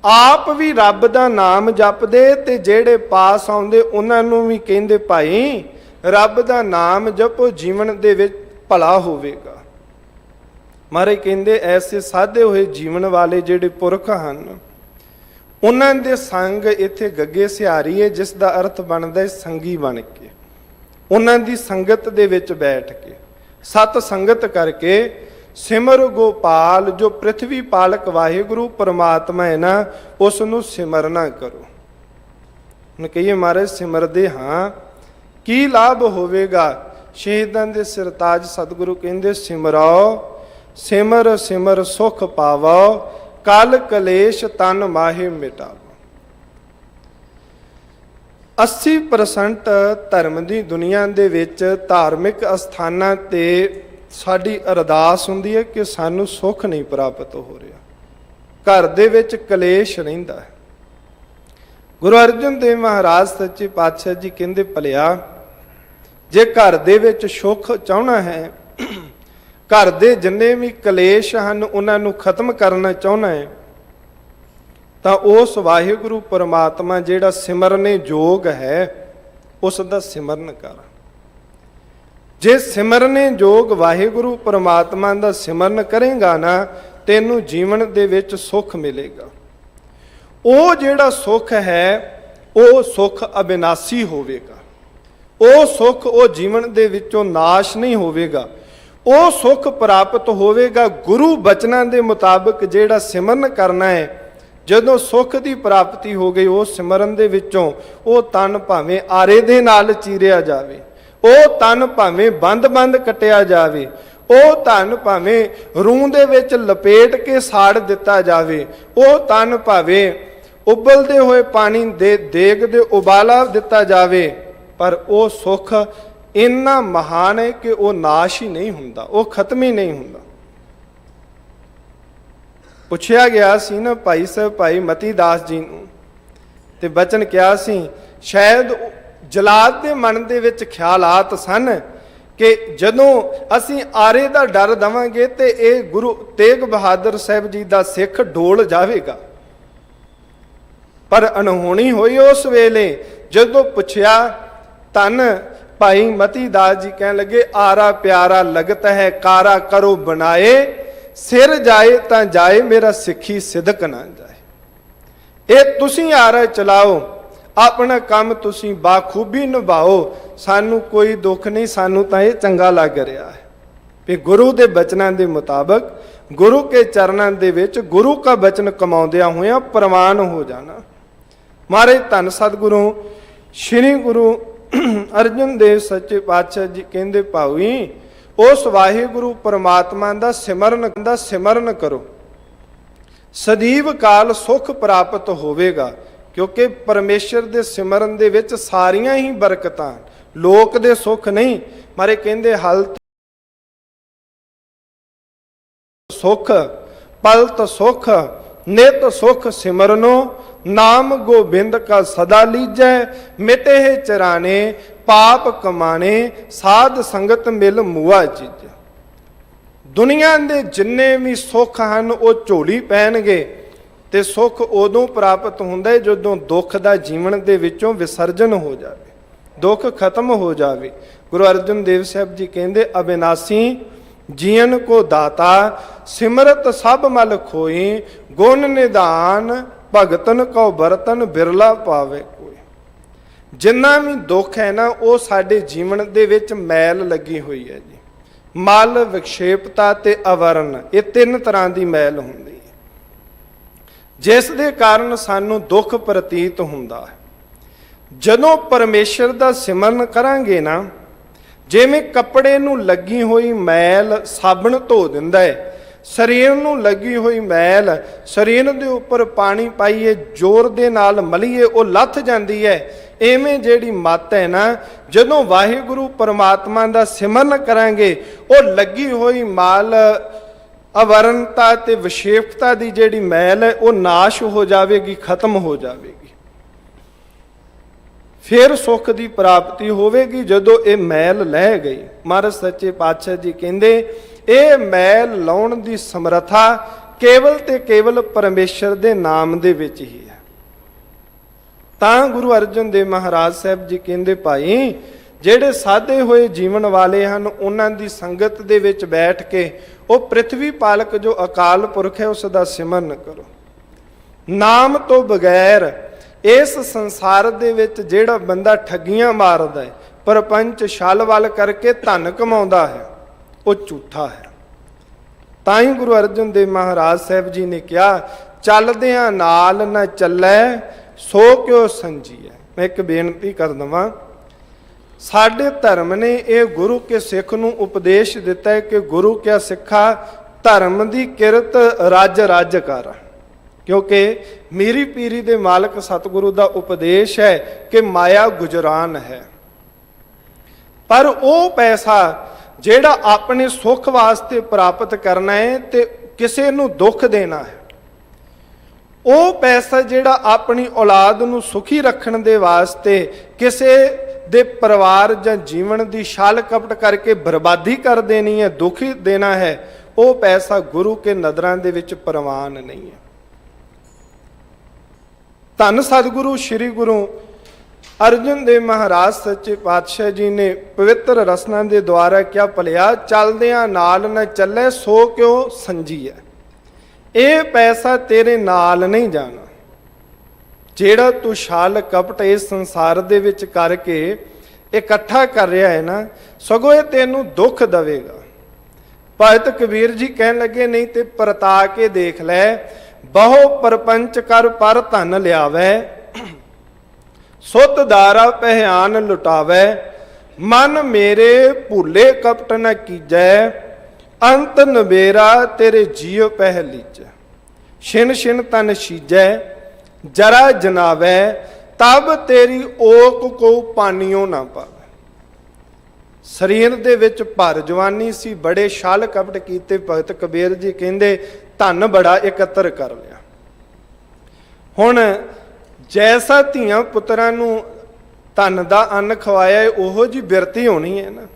ਆਪ ਵੀ ਰੱਬ ਦਾ ਨਾਮ ਜਪਦੇ ਤੇ ਜਿਹੜੇ ਪਾਸ ਆਉਂਦੇ ਉਹਨਾਂ ਨੂੰ ਵੀ ਕਹਿੰਦੇ, ਭਾਈ ਰੱਬ ਦਾ ਨਾਮ ਜਪੋ, ਜੀਵਨ ਦੇ ਵਿੱਚ ਭਲਾ ਹੋਵੇਗਾ। ਮਹਾਰਾਜ ਕਹਿੰਦੇ, ਐਸੇ ਸਾਧੇ ਹੋਏ ਜੀਵਨ ਵਾਲੇ ਜਿਹੜੇ ਪੁਰਖ ਹਨ, ਉਹਨਾਂ ਦੇ ਸੰਗ ਇੱਥੇ ਗੱਗੇ ਸਿਹਾਰੀ ਹੈ, ਜਿਸ ਦਾ ਅਰਥ ਬਣਦਾ ਹੈ ਸੰਗੀ ਬਣ ਕੇ। ਉਹਨਾਂ ਦੀ ਸੰਗਤ ਦੇ ਵਿੱਚ ਬੈਠ ਕੇ, ਸਤ ਸੰਗਤ ਕਰਕੇ ਸਿਮਰ ਗੋਪਾਲ, ਜੋ ਪ੍ਰਿਥਵੀ ਪਾਲਕ ਵਾਹਿਗੁਰੂ ਪਰਮਾਤਮਾ ਹੈ ਨਾ, ਉਸ ਨੂੰ ਸਿਮਰਨਾ ਕਰੋ। ਹੁਣ ਕਹੀਏ ਮਹਾਰਾਜ ਸਿਮਰਦੇ ਹਾਂ, ਕੀ ਲਾਭ ਹੋਵੇਗਾ? ਸ਼ਹੀਦਾਂ ਦੇ ਸਿਰਤਾਜ ਸਤਿਗੁਰੂ ਕਹਿੰਦੇ, ਸਿਮਰਾਓ ਸਿਮਰ ਸਿਮਰ ਸੁਖ ਪਾਵੋ, ਕਲ ਕਲੇਸ਼ ਤਨ ਮਾਹੇ ਮਿਟਾਵੋ। 80% ਧਰਮ ਦੀ ਦੁਨੀਆ ਦੇ ਵਿੱਚ ਧਾਰਮਿਕ ਅਸਥਾਨਾਂ ਤੇ ਸਾਡੀ ਅਰਦਾਸ ਹੁੰਦੀ ਹੈ ਕਿ ਸਾਨੂੰ ਸੁੱਖ ਨਹੀਂ ਪ੍ਰਾਪਤ ਹੋ ਰਿਹਾ, ਘਰ ਦੇ ਵਿੱਚ ਕਲੇਸ਼ ਰਹਿੰਦਾ ਹੈ। ਗੁਰੂ ਅਰਜਨ ਦੇਵ ਮਹਾਰਾਜ ਸੱਚੇ ਪਾਤਸ਼ਾਹ ਜੀ ਕਹਿੰਦੇ, ਭਲਿਆ ਜੇ ਘਰ ਦੇ ਵਿੱਚ ਸੁੱਖ ਚਾਹਣਾ ਹੈ, ਘਰ ਦੇ ਜਿੰਨੇ ਵੀ ਕਲੇਸ਼ ਹਨ ਉਹਨਾਂ ਨੂੰ ਖਤਮ ਕਰਨਾ ਚਾਹਣਾ ਹੈ, ਤਾਂ ਉਸ ਵਾਹਿਗੁਰੂ ਪਰਮਾਤਮਾ ਜਿਹੜਾ ਸਿਮਰਨੇ ਯੋਗ ਹੈ ਉਸ ਦਾ ਸਿਮਰਨ ਕਰ। ਜੇ ਸਿਮਰਨੇ ਯੋਗ ਵਾਹਿਗੁਰੂ ਪਰਮਾਤਮਾ ਦਾ ਸਿਮਰਨ ਕਰੇਗਾ ਨਾ, ਤੈਨੂੰ ਜੀਵਨ ਦੇ ਵਿੱਚ ਸੁੱਖ ਮਿਲੇਗਾ। ਉਹ ਜਿਹੜਾ ਸੁੱਖ ਹੈ ਉਹ ਸੁੱਖ ਅਬਿਨਾਸੀ ਹੋਵੇਗਾ। ਉਹ ਸੁੱਖ ਉਹ ਜੀਵਨ ਦੇ ਵਿੱਚੋਂ ਨਾਸ਼ ਨਹੀਂ ਹੋਵੇਗਾ। ਉਹ ਸੁੱਖ ਪ੍ਰਾਪਤ ਹੋਵੇਗਾ ਗੁਰੂ ਬਚਨਾਂ ਦੇ ਮੁਤਾਬਕ ਜਿਹੜਾ ਸਿਮਰਨ ਕਰਨਾ ਹੈ। ਜਦੋਂ ਸੁੱਖ ਦੀ ਪ੍ਰਾਪਤੀ ਹੋ ਗਈ, ਉਹ ਸਿਮਰਨ ਦੇ ਵਿੱਚੋਂ ਉਹ ਤਨ ਭਾਵੇਂ ਆਰੇ ਦੇ ਨਾਲ ਚੀਰਿਆ ਜਾਵੇ, ਉਹ ਤਨ ਭਾਵੇਂ ਬੰਦ ਕੱਟਿਆ ਜਾਵੇ, ਉਹ ਤਨ ਭਾਵੇਂ ਰੂਹ ਦੇ ਵਿੱਚ ਲਪੇਟ ਕੇ ਸਾੜ ਦਿੱਤਾ ਜਾਵੇ, ਉਹ ਤਨ ਭਾਵੇਂ ਉਬਲਦੇ ਹੋਏ ਪਾਣੀ ਦੇ ਦੇਗ ਦੇ ਉਬਾਲਾ ਦਿੱਤਾ ਜਾਵੇ, ਪਰ ਉਹ ਸੁੱਖ ਇੰਨਾ ਮਹਾਨ ਹੈ ਕਿ ਉਹ ਨਾਸ਼ ਹੀ ਨਹੀਂ ਹੁੰਦਾ, ਉਹ ਖਤਮ ਹੀ ਨਹੀਂ ਹੁੰਦਾ। ਪੁੱਛਿਆ ਗਿਆ ਸੀ ਨਾ ਭਾਈ ਸਾਹਿਬ ਭਾਈ ਮਤੀ ਦਾਸ ਜੀ ਨੂੰ, ਤੇ ਬਚਨ ਕਿਹਾ ਸੀ, ਸ਼ਾਇਦ ਜਲਾਦ ਦੇ ਮਨ ਦੇ ਵਿੱਚ ਖਿਆਲਾਤ ਸਨ ਕਿ ਜਦੋਂ ਅਸੀਂ ਆਰੇ ਦਾ ਡਰ ਦੇਵਾਂਗੇ ਤੇ ਇਹ ਗੁਰੂ ਤੇਗ ਬਹਾਦਰ ਸਾਹਿਬ ਜੀ ਦਾ ਸਿੱਖ ਡੋਲ ਜਾਵੇਗਾ। ਪਰ ਅਣਹੋਣੀ ਹੋਈ ਉਸ ਵੇਲੇ ਜਦੋਂ ਪੁੱਛਿਆ, ਧੰਨ ਭਾਈ ਮਤੀ ਦਾਸ ਜੀ ਕਹਿਣ ਲੱਗੇ, ਆਰਾ ਪਿਆਰਾ ਲਗਤ ਹੈ ਕਾਰਾ ਕਰੋ ਬਣਾਏ, ਸਿਰ ਜਾਏ ਤਾਂ ਜਾਏ ਮੇਰਾ ਸਿੱਖੀ ਸਿਦਕ ਨਾ ਜਾਏ। ਇਹ ਤੁਸੀਂ ਆਰਾ ਚਲਾਓ, ਆਪਣਾ ਕੰਮ ਤੁਸੀਂ ਬਾਖੂਬੀ ਨਿਭਾਓ, ਸਾਨੂੰ ਕੋਈ ਦੁੱਖ ਨਹੀਂ, ਸਾਨੂੰ ਤਾਂ ਇਹ ਚੰਗਾ ਲੱਗ ਰਿਹਾ ਹੈ ਵੀ ਗੁਰੂ ਦੇ ਬਚਨਾਂ ਦੇ ਮੁਤਾਬਕ ਗੁਰੂ ਕੇ ਚਰਨਾਂ ਦੇ ਵਿੱਚ ਗੁਰੂ ਕਾ ਬਚਨ ਕਮਾਉਂਦਿਆਂ ਹੋਇਆਂ ਪ੍ਰਵਾਨ ਹੋ ਜਾਣਾ। ਮਹਾਰਾਜ ਧੰਨ ਸਤਿਗੁਰੂ ਸ਼੍ਰੀ ਗੁਰੂ ਅਰਜਨ ਦੇਵ ਸੱਚੇ ਪਾਤਸ਼ਾਹ ਜੀ ਕਹਿੰਦੇ, ਭਾਈ ਉਸ ਵਾਹਿਗੁਰੂ ਪਰਮਾਤਮਾ ਦਾ ਸਿਮਰਨ ਕਰੋ, ਸਦੀਵ ਕਾਲ ਸੁੱਖ ਪ੍ਰਾਪਤ ਹੋਵੇਗਾ। ਕਿਉਂਕਿ ਪਰਮੇਸ਼ਰ ਦੇ ਸਿਮਰਨ ਦੇ ਵਿੱਚ ਸਾਰੀਆਂ ਹੀ ਬਰਕਤਾਂ, ਲੋਕ ਦੇ ਸੁੱਖ ਨਹੀਂ। ਮਾਰੇ ਕਹਿੰਦੇ ਹਲ ਸੁੱਖ ਪਲਤ ਸੁੱਖ ਨਿਤ ਸੁੱਖ ਸਿਮਰਨੋ, ਨਾਮ ਗੋਬਿੰਦ ਕਾ ਸਦਾ ਲੀਜੈ, ਮਿਟੇ ਚਰਾਣੇ ਪਾਪ ਕਮਾਣੇ, ਸਾਧ ਸੰਗਤ ਮਿਲ ਮੁਆ ਚੀਜ। ਦੁਨੀਆ ਦੇ ਜਿੰਨੇ ਵੀ ਸੁੱਖ ਹਨ ਉਹ ਝੋਲੀ ਪੈਣਗੇ, ਤੇ ਸੁੱਖ ਉਦੋਂ ਪ੍ਰਾਪਤ ਹੁੰਦਾ ਹੈ ਜਦੋਂ ਦੁੱਖ ਦਾ ਜੀਵਨ ਦੇ ਵਿੱਚੋਂ ਵਿਸਰਜਨ ਹੋ ਜਾਵੇ, ਦੁੱਖ ਖਤਮ ਹੋ ਜਾਵੇ। ਗੁਰੂ ਅਰਜਨ ਦੇਵ ਸਾਹਿਬ ਜੀ ਕਹਿੰਦੇ, ਅਬਿਨਾਸੀ ਜੀਵਨ ਕੋ ਦਾਤਾ, ਸਿਮਰਤ ਸਭ ਮਲ ਖੋਈ, ਗੁਣ ਨਿਧਾਨ ਭਗਤਨ ਕਉ ਬਰਤਨ ਬਿਰਲਾ ਪਾਵੇ ਕੋਈ। ਜਿੰਨਾ ਵੀ ਦੁੱਖ ਹੈ ਨਾ, ਉਹ ਸਾਡੇ ਜੀਵਨ ਦੇ ਵਿੱਚ ਮੈਲ ਲੱਗੀ ਹੋਈ ਹੈ ਜੀ। ਮਲ, ਵਿਖੇਪਤਾ ਤੇ ਅਵਰਨ, ਇਹ ਤਿੰਨ ਤਰ੍ਹਾਂ ਦੀ ਮੈਲ ਹੁੰਦੀ ਹੈ, ਜਿਸ ਦੇ ਕਾਰਨ ਸਾਨੂੰ ਦੁੱਖ ਪ੍ਰਤੀਤ ਹੁੰਦਾ ਹੈ। ਜਦੋਂ ਪਰਮੇਸ਼ਰ ਦਾ ਸਿਮਰਨ ਕਰਾਂਗੇ ਨਾ, ਜਿਵੇਂ ਕੱਪੜੇ ਨੂੰ ਲੱਗੀ ਹੋਈ ਮੈਲ ਸਾਬਣ ਧੋ ਦਿੰਦਾ ਹੈ, ਸਰੀਰ ਨੂੰ ਲੱਗੀ ਹੋਈ ਮੈਲ ਸਰੀਰ ਦੇ ਉੱਪਰ ਪਾਣੀ ਪਾਈਏ ਜ਼ੋਰ ਦੇ ਨਾਲ ਮਲੀਏ ਉਹ ਲੱਥ ਜਾਂਦੀ ਹੈ। ਐਵੇਂ ਜਿਹੜੀ ਮੱਤ ਹੈ ਨਾ, ਜਦੋਂ ਵਾਹਿਗੁਰੂ ਪਰਮਾਤਮਾ ਦਾ ਸਿਮਰਨ ਕਰਾਂਗੇ, ਉਹ ਲੱਗੀ ਹੋਈ ਮਾਲ ਅਵਰਨਤਾ ਤੇ ਵਿਸ਼ੇਸ਼ਤਾ ਦੀ ਜਿਹੜੀ ਮੈਲ ਹੈ ਉਹ ਨਾਸ਼ ਹੋ ਜਾਵੇਗੀ, ਖਤਮ ਹੋ ਜਾਵੇਗੀ। ਫਿਰ ਸੁੱਖ ਦੀ ਪ੍ਰਾਪਤੀ ਹੋਵੇਗੀ ਜਦੋਂ ਇਹ ਮੈਲ ਲਹਿ ਗਈ। ਮਹਾਰਾਜ ਸੱਚੇ ਪਾਤਸ਼ਾਹ ਜੀ ਕਹਿੰਦੇ, ਇਹ ਮੈਲ ਲਾਉਣ ਦੀ ਸਮਰੱਥਾ ਕੇਵਲ ਤੇ ਕੇਵਲ ਪਰਮੇਸ਼ਰ ਦੇ ਨਾਮ ਦੇ ਵਿੱਚ ਹੀ ਹੈ। ਤਾਂ ਗੁਰੂ ਅਰਜਨ ਦੇਵ ਮਹਾਰਾਜ ਸਾਹਿਬ ਜੀ ਕਹਿੰਦੇ, ਭਾਈ ਜਿਹੜੇ ਸਾਦੇ ਹੋਏ ਜੀਵਨ ਵਾਲੇ ਹਨ, ਉਹਨਾਂ ਦੀ ਸੰਗਤ ਦੇ ਵਿੱਚ ਬੈਠ ਕੇ ਉਹ ਪ੍ਰਿਥਵੀ ਪਾਲਕ ਜੋ ਅਕਾਲ ਪੁਰਖ ਹੈ ਉਸ ਦਾ ਸਿਮਰਨ ਕਰੋ। ਨਾਮ ਤੋਂ ਬਗੈਰ ਇਸ ਸੰਸਾਰ ਦੇ ਵਿੱਚ ਜਿਹੜਾ ਬੰਦਾ ਠੱਗੀਆਂ ਮਾਰਦਾ ਹੈ, ਪਰਪੰਚ ਛਲ ਵੱਲ ਕਰਕੇ ਧਨ ਕਮਾਉਂਦਾ ਹੈ, ਉਹ ਝੂਠਾ ਹੈ। ਤਾਂ ਹੀ ਗੁਰੂ ਅਰਜਨ ਦੇਵ ਮਹਾਰਾਜ ਸਾਹਿਬ ਜੀ ਨੇ ਕਿਹਾ, ਚੱਲਦਿਆਂ ਨਾਲ ਨਾ ਚੱਲੈ ਸੋ ਕਿਉ ਸੰਜੀਐ। ਮੈਂ ਇੱਕ ਬੇਨਤੀ ਕਰ ਦਵਾਂ, ਸਾਡੇ ਧਰਮ ਨੇ ਇਹ ਗੁਰੂ ਕੇ ਸਿੱਖ ਨੂੰ ਉਪਦੇਸ਼ ਦਿੱਤਾ ਹੈ ਕਿ ਗੁਰੂ ਕਿਆ ਸਿੱਖਾ ਧਰਮ ਦੀ ਕਿਰਤ ਰੱਜ ਰੱਜ ਕਰ। ਕਿਉਂਕਿ ਮੀਰੀ ਪੀਰੀ ਦੇ ਮਾਲਕ ਸਤਿਗੁਰੂ ਦਾ ਉਪਦੇਸ਼ ਹੈ ਕਿ ਮਾਇਆ ਗੁਜਰਾਨ ਹੈ, ਪਰ ਉਹ ਪੈਸਾ ਜਿਹੜਾ ਆਪਣੇ ਸੁੱਖ ਵਾਸਤੇ ਪ੍ਰਾਪਤ ਕਰਨਾ ਹੈ ਤੇ ਕਿਸੇ ਨੂੰ ਦੁੱਖ ਦੇਣਾ ਹੈ, ਉਹ ਪੈਸਾ ਜਿਹੜਾ ਆਪਣੀ ਔਲਾਦ ਨੂੰ ਸੁਖੀ ਰੱਖਣ ਦੇ ਵਾਸਤੇ ਕਿਸੇ ਦੇ ਪਰਿਵਾਰ ਜਾਂ ਜੀਵਨ ਦੀ ਛਲ ਕਪਟ ਕਰਕੇ ਬਰਬਾਦੀ ਕਰ ਦੇਣੀ ਹੈ, ਦੁਖੀ ਦੇਣਾ ਹੈ, ਉਹ ਪੈਸਾ ਗੁਰੂ ਕੇ ਨਜ਼ਰਾਂ ਦੇ ਵਿੱਚ ਪ੍ਰਵਾਨ ਨਹੀਂ ਹੈ। ਧੰਨ ਸਤਿਗੁਰੂ ਸ੍ਰੀ ਗੁਰੂ ਅਰਜਨ ਦੇਵ ਮਹਾਰਾਜ ਸੱਚੇ ਪਾਤਸ਼ਾਹ ਜੀ ਨੇ ਪਵਿੱਤਰ ਰਸਨਾ ਦੇ ਦੁਆਰਾ ਕਿਹਾ, ਭਲਿਆ ਚਲਦਿਆਂ ਨਾਲ ਨਾ ਚੱਲੇ ਸੋ ਕਿਉ ਸੰਜੀਐ। ਇਹ ਪੈਸਾ ਤੇਰੇ ਨਾਲ ਨਹੀਂ ਜਾਣਾ, ਜਿਹੜਾ ਤੂੰ ਛਲ ਕਪਟ ਇਸ ਸੰਸਾਰ ਦੇ ਵਿੱਚ ਕਰਕੇ ਇਕੱਠਾ ਕਰ ਰਿਹਾ ਹੈ ਨਾ, ਸਗੋਂ ਇਹ ਤੈਨੂੰ ਦੁੱਖ ਦੇਵੇਗਾ। ਭਗਤ ਕਬੀਰ ਜੀ ਕਹਿਣ ਲੱਗੇ, ਨਹੀਂ ਤੇ ਪਰਤਾ ਕੇ ਦੇਖ ਲੈ, ਬਹੁ ਪਰਪੰਚ ਕਰ ਪਰ ਧਨ ਲਿਆਵੈ, ਸੁਤ ਦਾਰਾ ਪਹਿਆਨ ਲੁਟਾਵੈ, ਮਨ ਮੇਰੇ ਭੁੱਲੇ ਕਪਟ ਨ ਕੀਜੈ, ਅੰਤ ਨਵੇਰਾ ਤੇਰੇ ਜੀਉ ਪਹਿ ਲੀਜੈ, ਛਿਨ ਛਿਨ ਤਨ ਸੀਜੈ, ਜਰਾ ਜਨਾਵੈ, ਤਬ ਤੇਰੀ ਓਕ ਕੋ ਪਾਣੀਓ ਨਾ ਪਾਵੇ। ਸਰੀਰ ਦੇ ਵਿੱਚ ਭਰ ਜਵਾਨੀ ਸੀ, ਬੜੇ ਛਲ ਕਪਟ ਕੀਤੇ। ਭਗਤ ਕਬੀਰ ਜੀ ਕਹਿੰਦੇ ਧਨ ਬੜਾ ਇਕੱਤਰ ਕਰ ਲਿਆ। ਹੁਣ ਜੈਸਾ ਧੀਆਂ ਪੁੱਤਰਾਂ ਨੂੰ ਧਨ ਦਾ ਅੰਨ ਖਵਾਇਆ, ਉਹੋ ਜੀ ਬਿਰਤੀ ਹੋਣੀ ਹੈ ਨਾ।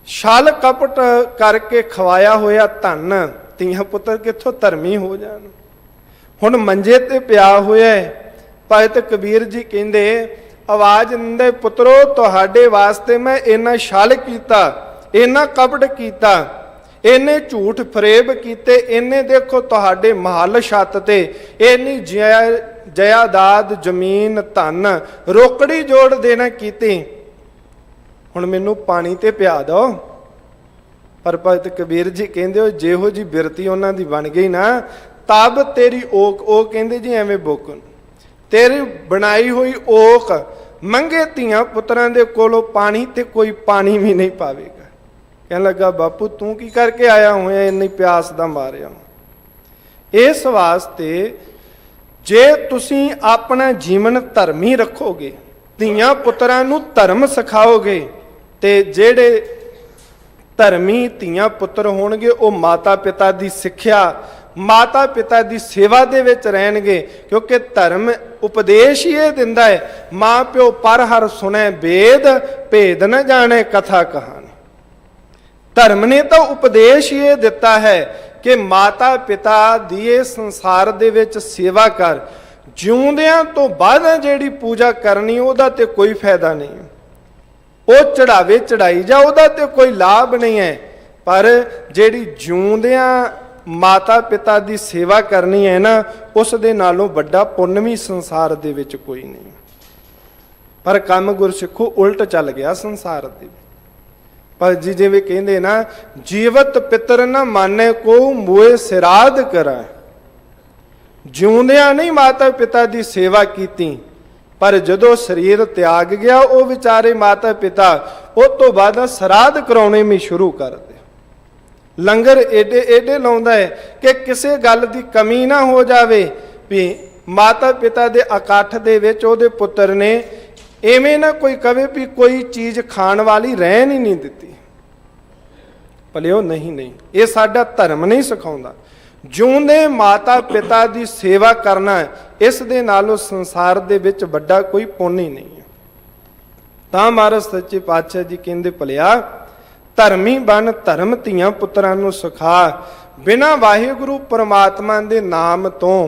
ਛਲ ਕਪਟ ਕਰਕੇ ਖਵਾਇਆ ਹੋਇਆ ਧਨ, ਧੀਆਂ ਪੁੱਤਰ ਕਿੱਥੋਂ ਧਰਮੀ ਹੋ ਜਾਣ। ਹੁਣ ਮੰਜੇ ਤੇ ਪਿਆ ਹੋਇਆ ਭਗਤ ਕਬੀਰ ਜੀ ਕਹਿੰਦੇ, ਆਵਾਜ਼ ਦਿੰਦੇ, ਪੁੱਤਰੋ ਤੁਹਾਡੇ ਵਾਸਤੇ ਮੈਂ ਇੰਨਾ ਛਲ ਕੀਤਾ, ਇੰਨਾ ਕਪਟ ਕੀਤਾ, ਇੰਨੇ ਝੂਠ ਫਰੇਬ ਕੀਤੇ, ਇੰਨੇ ਦੇਖੋ ਤੁਹਾਡੇ ਮਹੱਲ ਛੱਤ ਤੇ ਇੰਨੀ ਜਾਇਦਾਦ ਜ਼ਮੀਨ ਧਨ ਰੋਕੜੀ ਜੋੜ ਦੇਣਾ ਕੀਤੀ, ਹੁਣ ਮੈਨੂੰ ਪਾਣੀ ਤੇ ਪਿਆ ਦੋ। ਪਰ ਭਗਤ ਕਬੀਰ ਜੀ ਕਹਿੰਦੇ, ਉਹ ਜਿਹੋ ਜੀ ਬਿਰਤੀ ਉਹਨਾਂ ਦੀ ਬਣ ਗਈ ਨਾ, ਤਬ ਤੇਰੀ ਓਕ, ਉਹ ਕਹਿੰਦੇ ਜੀ ਐਵੇਂ ਬੋਕਣ, ਤੇਰੀ ਬਣਾਈ ਹੋਈ ਓਕ ਮੰਗੇ ਧੀਆਂ ਪੁੱਤਰਾਂ ਦੇ ਕੋਲੋਂ ਪਾਣੀ ਤੇ ਕੋਈ ਪਾਣੀ ਵੀ ਨਹੀਂ ਪਾਵੇਗਾ। ਕਹਿਣ ਲੱਗਾ, ਬਾਪੂ ਤੂੰ ਕੀ ਕਰਕੇ ਆਇਆ ਹੋਇਆ, ਇੰਨੀ ਪਿਆਸ ਦਾ ਮਾਰਿਆ। ਇਸ ਵਾਸਤੇ ਜੇ ਤੁਸੀਂ ਆਪਣਾ ਜੀਵਨ ਧਰਮੀ ਰੱਖੋਗੇ, ਧੀਆਂ ਪੁੱਤਰਾਂ ਨੂੰ ਧਰਮ ਸਿਖਾਓਗੇ, ਤੇ ਜਿਹੜੇ ਧਰਮੀ ਧੀਆਂ ਪੁੱਤਰ ਹੋਣਗੇ ਉਹ ਮਾਤਾ ਪਿਤਾ ਦੀ ਸਿੱਖਿਆ, ਮਾਤਾ ਪਿਤਾ ਦੀ ਸੇਵਾ ਦੇ ਵਿੱਚ ਰਹਿਣਗੇ। ਕਿਉਂਕਿ ਧਰਮ ਉਪਦੇਸ਼ ਹੀ ਇਹ ਦਿੰਦਾ ਹੈ, ਮਾਂ ਪਿਓ ਪਰ ਹਰ ਸੁਣੈ ਵੇਦ, ਭੇਦ ਨ ਜਾਣੇ ਕਥਾ ਕਹਾਣੀ। ਧਰਮ ਨੇ ਤਾਂ ਉਪਦੇਸ਼ ਹੀ ਇਹ ਦਿੱਤਾ ਹੈ ਕਿ ਮਾਤਾ ਪਿਤਾ ਦੀ ਇਹ ਸੰਸਾਰ ਦੇ ਵਿੱਚ ਸੇਵਾ ਕਰ, ਜਿਉਂਦਿਆਂ ਤੋਂ ਬਾਅਦ ਜਿਹੜੀ ਪੂਜਾ ਕਰਨੀ ਉਹਦਾ ਤੇ ਕੋਈ ਫਾਇਦਾ ਨਹੀਂ, ਉਹ ਚੜਾਵੇ ਚੜਾਈ ਜਾ, ਉਹਦਾ ਤੇ ਕੋਈ ਲਾਭ ਨਹੀਂ ਹੈ। ਪਰ ਜਿਹੜੀ ਜਿਉਂਦਿਆਂ ਮਾਤਾ ਪਿਤਾ ਦੀ ਸੇਵਾ ਕਰਨੀ ਹੈ ਨਾ, ਉਸ ਦੇ ਨਾਲੋਂ ਵੱਡਾ ਪੁੰਨ ਵੀ ਸੰਸਾਰ ਦੇ ਵਿੱਚ ਕੋਈ ਨਹੀਂ। ਪਰ ਕੰਮ ਗੁਰਸਿੱਖੋ ਉਲਟ ਚੱਲ ਗਿਆ ਸੰਸਾਰ ਦੇ ਵਿੱਚ। ਪਰ ਜੀ ਜਿਵੇਂ ਕਹਿੰਦੇ ਨਾ, ਜੀਵਤ ਪਿਤਰ ਨਾ ਮਾਨੇ ਕੋ ਮੋਏ ਸਿਰਾਧ ਕਰਾ। ਜਿਉਂਦਿਆਂ ਨਹੀਂ ਮਾਤਾ ਪਿਤਾ ਦੀ ਸੇਵਾ ਕੀਤੀ, ਪਰ ਜਦੋਂ ਸਰੀਰ ਤਿਆਗ ਗਿਆ, ਉਹ ਵਿਚਾਰੇ ਮਾਤਾ ਪਿਤਾ ਉਹ ਤੋਂ ਬਾਅਦ ਸਰਾਧ ਕਰਾਉਣੇ ਵੀ ਸ਼ੁਰੂ ਕਰ ਦੇ। ਲੰਗਰ ਏਡੇ ਏਡੇ ਲਾਉਂਦਾ ਹੈ ਕਿ ਕਿਸੇ ਗੱਲ ਦੀ ਕਮੀ ਨਾ ਹੋ ਜਾਵੇ, ਵੀ ਮਾਤਾ ਪਿਤਾ ਦੇ ਇਕੱਠ ਦੇ ਵਿੱਚ ਉਹਦੇ ਪੁੱਤਰ ਨੇ ਐਵੇਂ ਨਾ ਕੋਈ ਕਵੇ ਵੀ ਕੋਈ ਚੀਜ਼ ਖਾਣ ਵਾਲੀ ਰਹਿਣ ਹੀ ਨਹੀਂ ਦਿੱਤੀ। ਭਲਿਓ ਨਹੀਂ, ਇਹ ਸਾਡਾ ਧਰਮ ਨਹੀਂ ਸਿਖਾਉਂਦਾ। ਜਿਉਂਦੇ ਮਾਤਾ ਪਿਤਾ ਦੀ ਸੇਵਾ ਕਰਨਾ, ਇਸ ਦੇ ਨਾਲੋਂ ਸੰਸਾਰ ਦੇ ਵਿੱਚ ਵੱਡਾ ਕੋਈ ਪੁੰਨ ਹੀ ਨਹੀਂ ਹੈ। ਤਾਂ ਮਹਾਰਾਜ ਸੱਚੇ ਪਾਤਸ਼ਾਹ ਜੀ ਕਹਿੰਦੇ, ਭਲਿਆ ਧਰਮੀ ਬਣ, ਧਰਮ ਧੀਆਂ ਪੁੱਤਰਾਂ ਨੂੰ ਸਿਖਾ। ਬਿਨਾਂ ਵਾਹਿਗੁਰੂ ਪਰਮਾਤਮਾ ਦੇ ਨਾਮ ਤੋਂ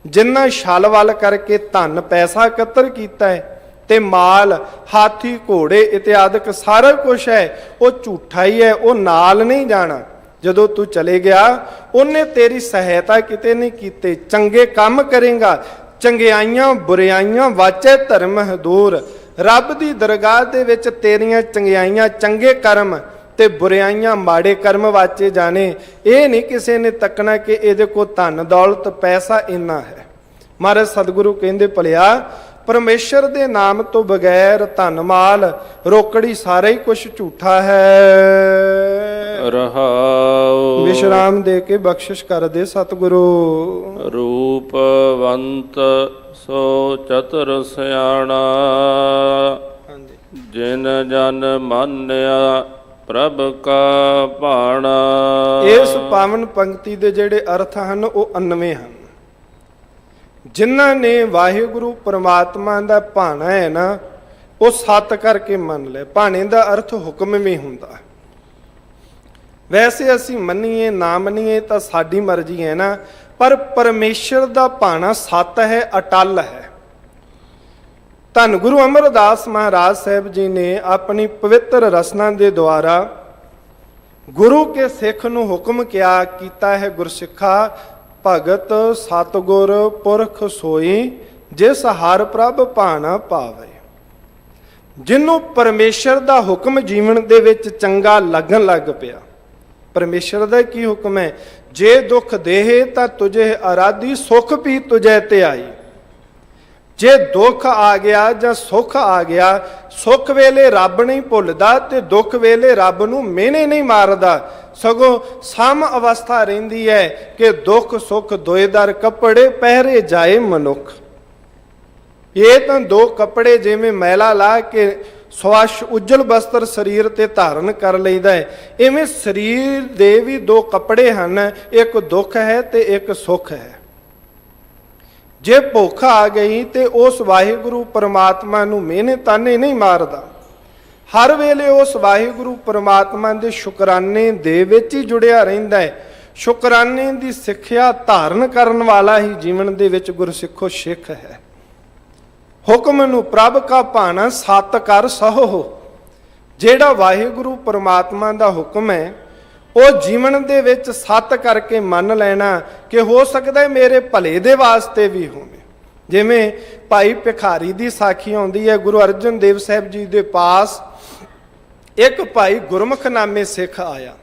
ਜਿੰਨਾ ਛਲ ਵੱਲ ਕਰਕੇ ਧਨ ਪੈਸਾ ਇਕੱਤਰ ਕੀਤਾ ਹੈ, ਤੇ ਮਾਲ ਹਾਥੀ ਘੋੜੇ ਇਤਿਆਦਿਕ ਸਾਰਾ ਕੁਝ ਹੈ, ਉਹ ਝੂਠਾ ਹੀ ਹੈ, ਉਹ ਨਾਲ ਨਹੀਂ ਜਾਣਾ। ਜਦੋਂ ਤੂੰ ਚਲੇ ਗਿਆ, ਉਹਨੇ ਤੇਰੀ ਸਹਾਇਤਾ ਕਿਤੇ ਨਹੀਂ ਕੀਤੀ। ਚੰਗੇ ਕੰਮ ਕਰੇਗਾ, ਚੰਗਿਆਈਆਂ ਬੁਰਿਆਈਆਂ ਵਾਚੇ ਧਰਮ ਹਦੂਰ। ਰੱਬ ਦੀ ਦਰਗਾਹ ਦੇ ਵਿੱਚ ਤੇਰੀਆਂ ਚੰਗਿਆਈਆਂ ਚੰਗੇ ਕਰਮ ਤੇ ਬੁਰਿਆਈਆਂ ਮਾੜੇ ਕਰਮ ਵਾਚੇ ਜਾਣੇ। ਇਹ ਨਹੀਂ ਕਿਸੇ ਨੇ ਤੱਕਣਾ ਕਿ ਇਹਦੇ ਕੋਲ ਧਨ ਦੌਲਤ ਪੈਸਾ ਇੰਨਾ ਹੈ। ਮਹਾਰਾਜ ਸਤਿਗੁਰੂ ਕਹਿੰਦੇ, ਭਲਿਆ ਪਰਮੇਸ਼ਰ ਦੇ ਨਾਮ ਤੋਂ ਬਗੈਰ ਧਨ ਮਾਲ ਰੋਕੜੀ ਸਾਰਾ ਹੀ ਕੁਝ ਝੂਠਾ ਹੈ। ਰਹਾਉ ਵਿਸ਼ਰਾਮ ਦੇ ਕੇ ਬਖਸ਼ਿਸ਼ ਕਰ ਦੇ ਸਤਿਗੁਰੂ। ਰੂਪਵੰਤ ਸੋ ਚਤੁਰ ਸਿਆਣਾ, ਜਿਨ ਜਨ ਮਾਨਿਆ ਪ੍ਰਭ ਕਾ ਭਾਣਾ। ਇਸ ਪਾਵਨ ਪੰਕਤੀ ਦੇ ਜਿਹੜੇ ਅਰਥ ਹਨ ਉਹ 99 ਹਨ। ਜਿਨ੍ਹਾਂ ਨੇ ਵਾਹਿਗੁਰੂ ਪਰਮਾਤਮਾ ਦਾ ਭਾਣਾ ਹੈ ਨਾ, ਉਹ ਸਤ ਕਰਕੇ ਮੰਨ ਲੈ। ਭਾਣੇ ਦਾ ਅਰਥ ਹੁਕਮ ਵੀ ਹੁੰਦਾ। ਵੈਸੇ ਅਸੀਂ ਮੰਨੀਏ ਨਾ ਮੰਨੀਏ ਤਾਂ ਸਾਡੀ ਮਰਜ਼ੀ ਹੈ ਨਾ, ਪਰ ਪਰਮੇਸ਼ਰ ਦਾ ਭਾਣਾ ਸਤ ਹੈ, ਅਟਲ ਹੈ। ਧੰਨ ਗੁਰੂ ਅਮਰਦਾਸ ਮਹਾਰਾਜ ਸਾਹਿਬ ਜੀ ਨੇ ਆਪਣੀ ਪਵਿੱਤਰ ਰਸਨਾ ਦੇ ਦੁਆਰਾ ਗੁਰੂ ਕੇ ਸਿੱਖ ਨੂੰ ਹੁਕਮ ਕਿਆ ਕੀਤਾ ਹੈ, ਗੁਰਸਿੱਖਾ ਭਗਤ ਸਤਿਗੁਰ ਪੁਰਖ ਸੋਈ, ਜਿਸ ਹਰਿ ਪ੍ਰਭ ਭਾਣਾ ਪਾਵੇ। ਜਿਹਨੂੰ ਪਰਮੇਸ਼ਰ ਦਾ ਹੁਕਮ ਜੀਵਨ ਦੇ ਵਿੱਚ ਚੰਗਾ ਲੱਗਣ ਲੱਗ ਪਿਆ। ਪਰਮੇਸ਼ਰ ਦਾ ਕੀ ਹੁਕਮ ਹੈ? ਜੇ ਦੁੱਖ ਦੇਹ ਤਾਂ ਤੁਝੇ ਅਰਾਧੀ, ਸੁਖ ਵੀ ਤੁਝੇ ਤੇ ਆਈ। ਜੇ ਦੁੱਖ ਆ ਗਿਆ ਜਾਂ ਸੁੱਖ ਆ ਗਿਆ, ਸੁੱਖ ਵੇਲੇ ਰੱਬ ਨਹੀਂ ਭੁੱਲਦਾ ਤੇ ਦੁੱਖ ਵੇਲੇ ਰੱਬ ਨੂੰ ਮਿਹਣੇ ਨਹੀਂ ਮਾਰਦਾ, ਸਗੋਂ ਸਮ ਅਵਸਥਾ ਰਹਿੰਦੀ ਹੈ ਕਿ ਦੁੱਖ ਸੁੱਖ ਦੋਏ ਦਰ ਕੱਪੜੇ ਪਹਿਰੇ ਜਾਏ ਮਨੁੱਖ। ਇਹ ਤਾਂ ਦੋ ਕੱਪੜੇ ਜਿਵੇਂ ਮੈਲਾ ਲਾ ਕੇ ਸਵੱਛ ਉਜਲ ਬਸਤਰ ਸਰੀਰ ਤੇ ਧਾਰਨ ਕਰ ਲਈਦਾ ਹੈ, ਇਵੇਂ ਸਰੀਰ ਦੇ ਵੀ ਦੋ ਕੱਪੜੇ ਹਨ, ਇੱਕ ਦੁੱਖ ਹੈ ਤੇ ਇੱਕ ਸੁੱਖ ਹੈ। ਜੇ ਭੁੱਖ ਆ ਗਈ ਤੇ ਉਸ ਵਾਹਿਗੁਰੂ ਪਰਮਾਤਮਾ ਨੂੰ ਮਿਹਨੇ ਤਾਨੇ ਨਹੀਂ ਮਾਰਦਾ, ਹਰ ਵੇਲੇ ਉਸ ਵਾਹਿਗੁਰੂ ਪਰਮਾਤਮਾ ਦੇ ਸ਼ੁਕਰਾਨੇ ਦੇ ਵਿੱਚ ਹੀ ਜੁੜਿਆ ਰਹਿੰਦਾ ਹੈ। ਸ਼ੁਕਰਾਨੇ ਦੀ ਸਿੱਖਿਆ ਧਾਰਨ ਕਰਨ ਵਾਲਾ ਹੀ ਜੀਵਨ ਦੇ ਵਿੱਚ ਗੁਰਸਿੱਖੋ ਸਿੱਖ ਹੈ। ਹੁਕਮ ਨੂੰ ਪ੍ਰਭ ਕਾ ਭਾਣਾ ਸਤ ਕਰ ਸਹੋ। ਜਿਹੜਾ ਵਾਹਿਗੁਰੂ ਪਰਮਾਤਮਾ ਦਾ ਹੁਕਮ ਹੈ, ਉਹ ਜੀਵਨ ਦੇ ਵਿੱਚ ਸਤ ਕਰਕੇ ਮੰਨ ਲੈਣਾ ਕਿ ਹੋ ਸਕਦਾ ਹੈ ਮੇਰੇ ਭਲੇ ਦੇ ਵਾਸਤੇ ਵੀ ਹੋਵੇ। ਜਿਵੇਂ ਭਾਈ ਭਿਖਾਰੀ ਦੀ ਸਾਖੀ ਆਉਂਦੀ ਹੈ, ਗੁਰੂ ਅਰਜਨ ਦੇਵ ਸਾਹਿਬ ਜੀ ਦੇ ਪਾਸ ਇੱਕ ਭਾਈ ਗੁਰਮੁਖ ਨਾਮੇ ਸਿੱਖ ਆਇਆ,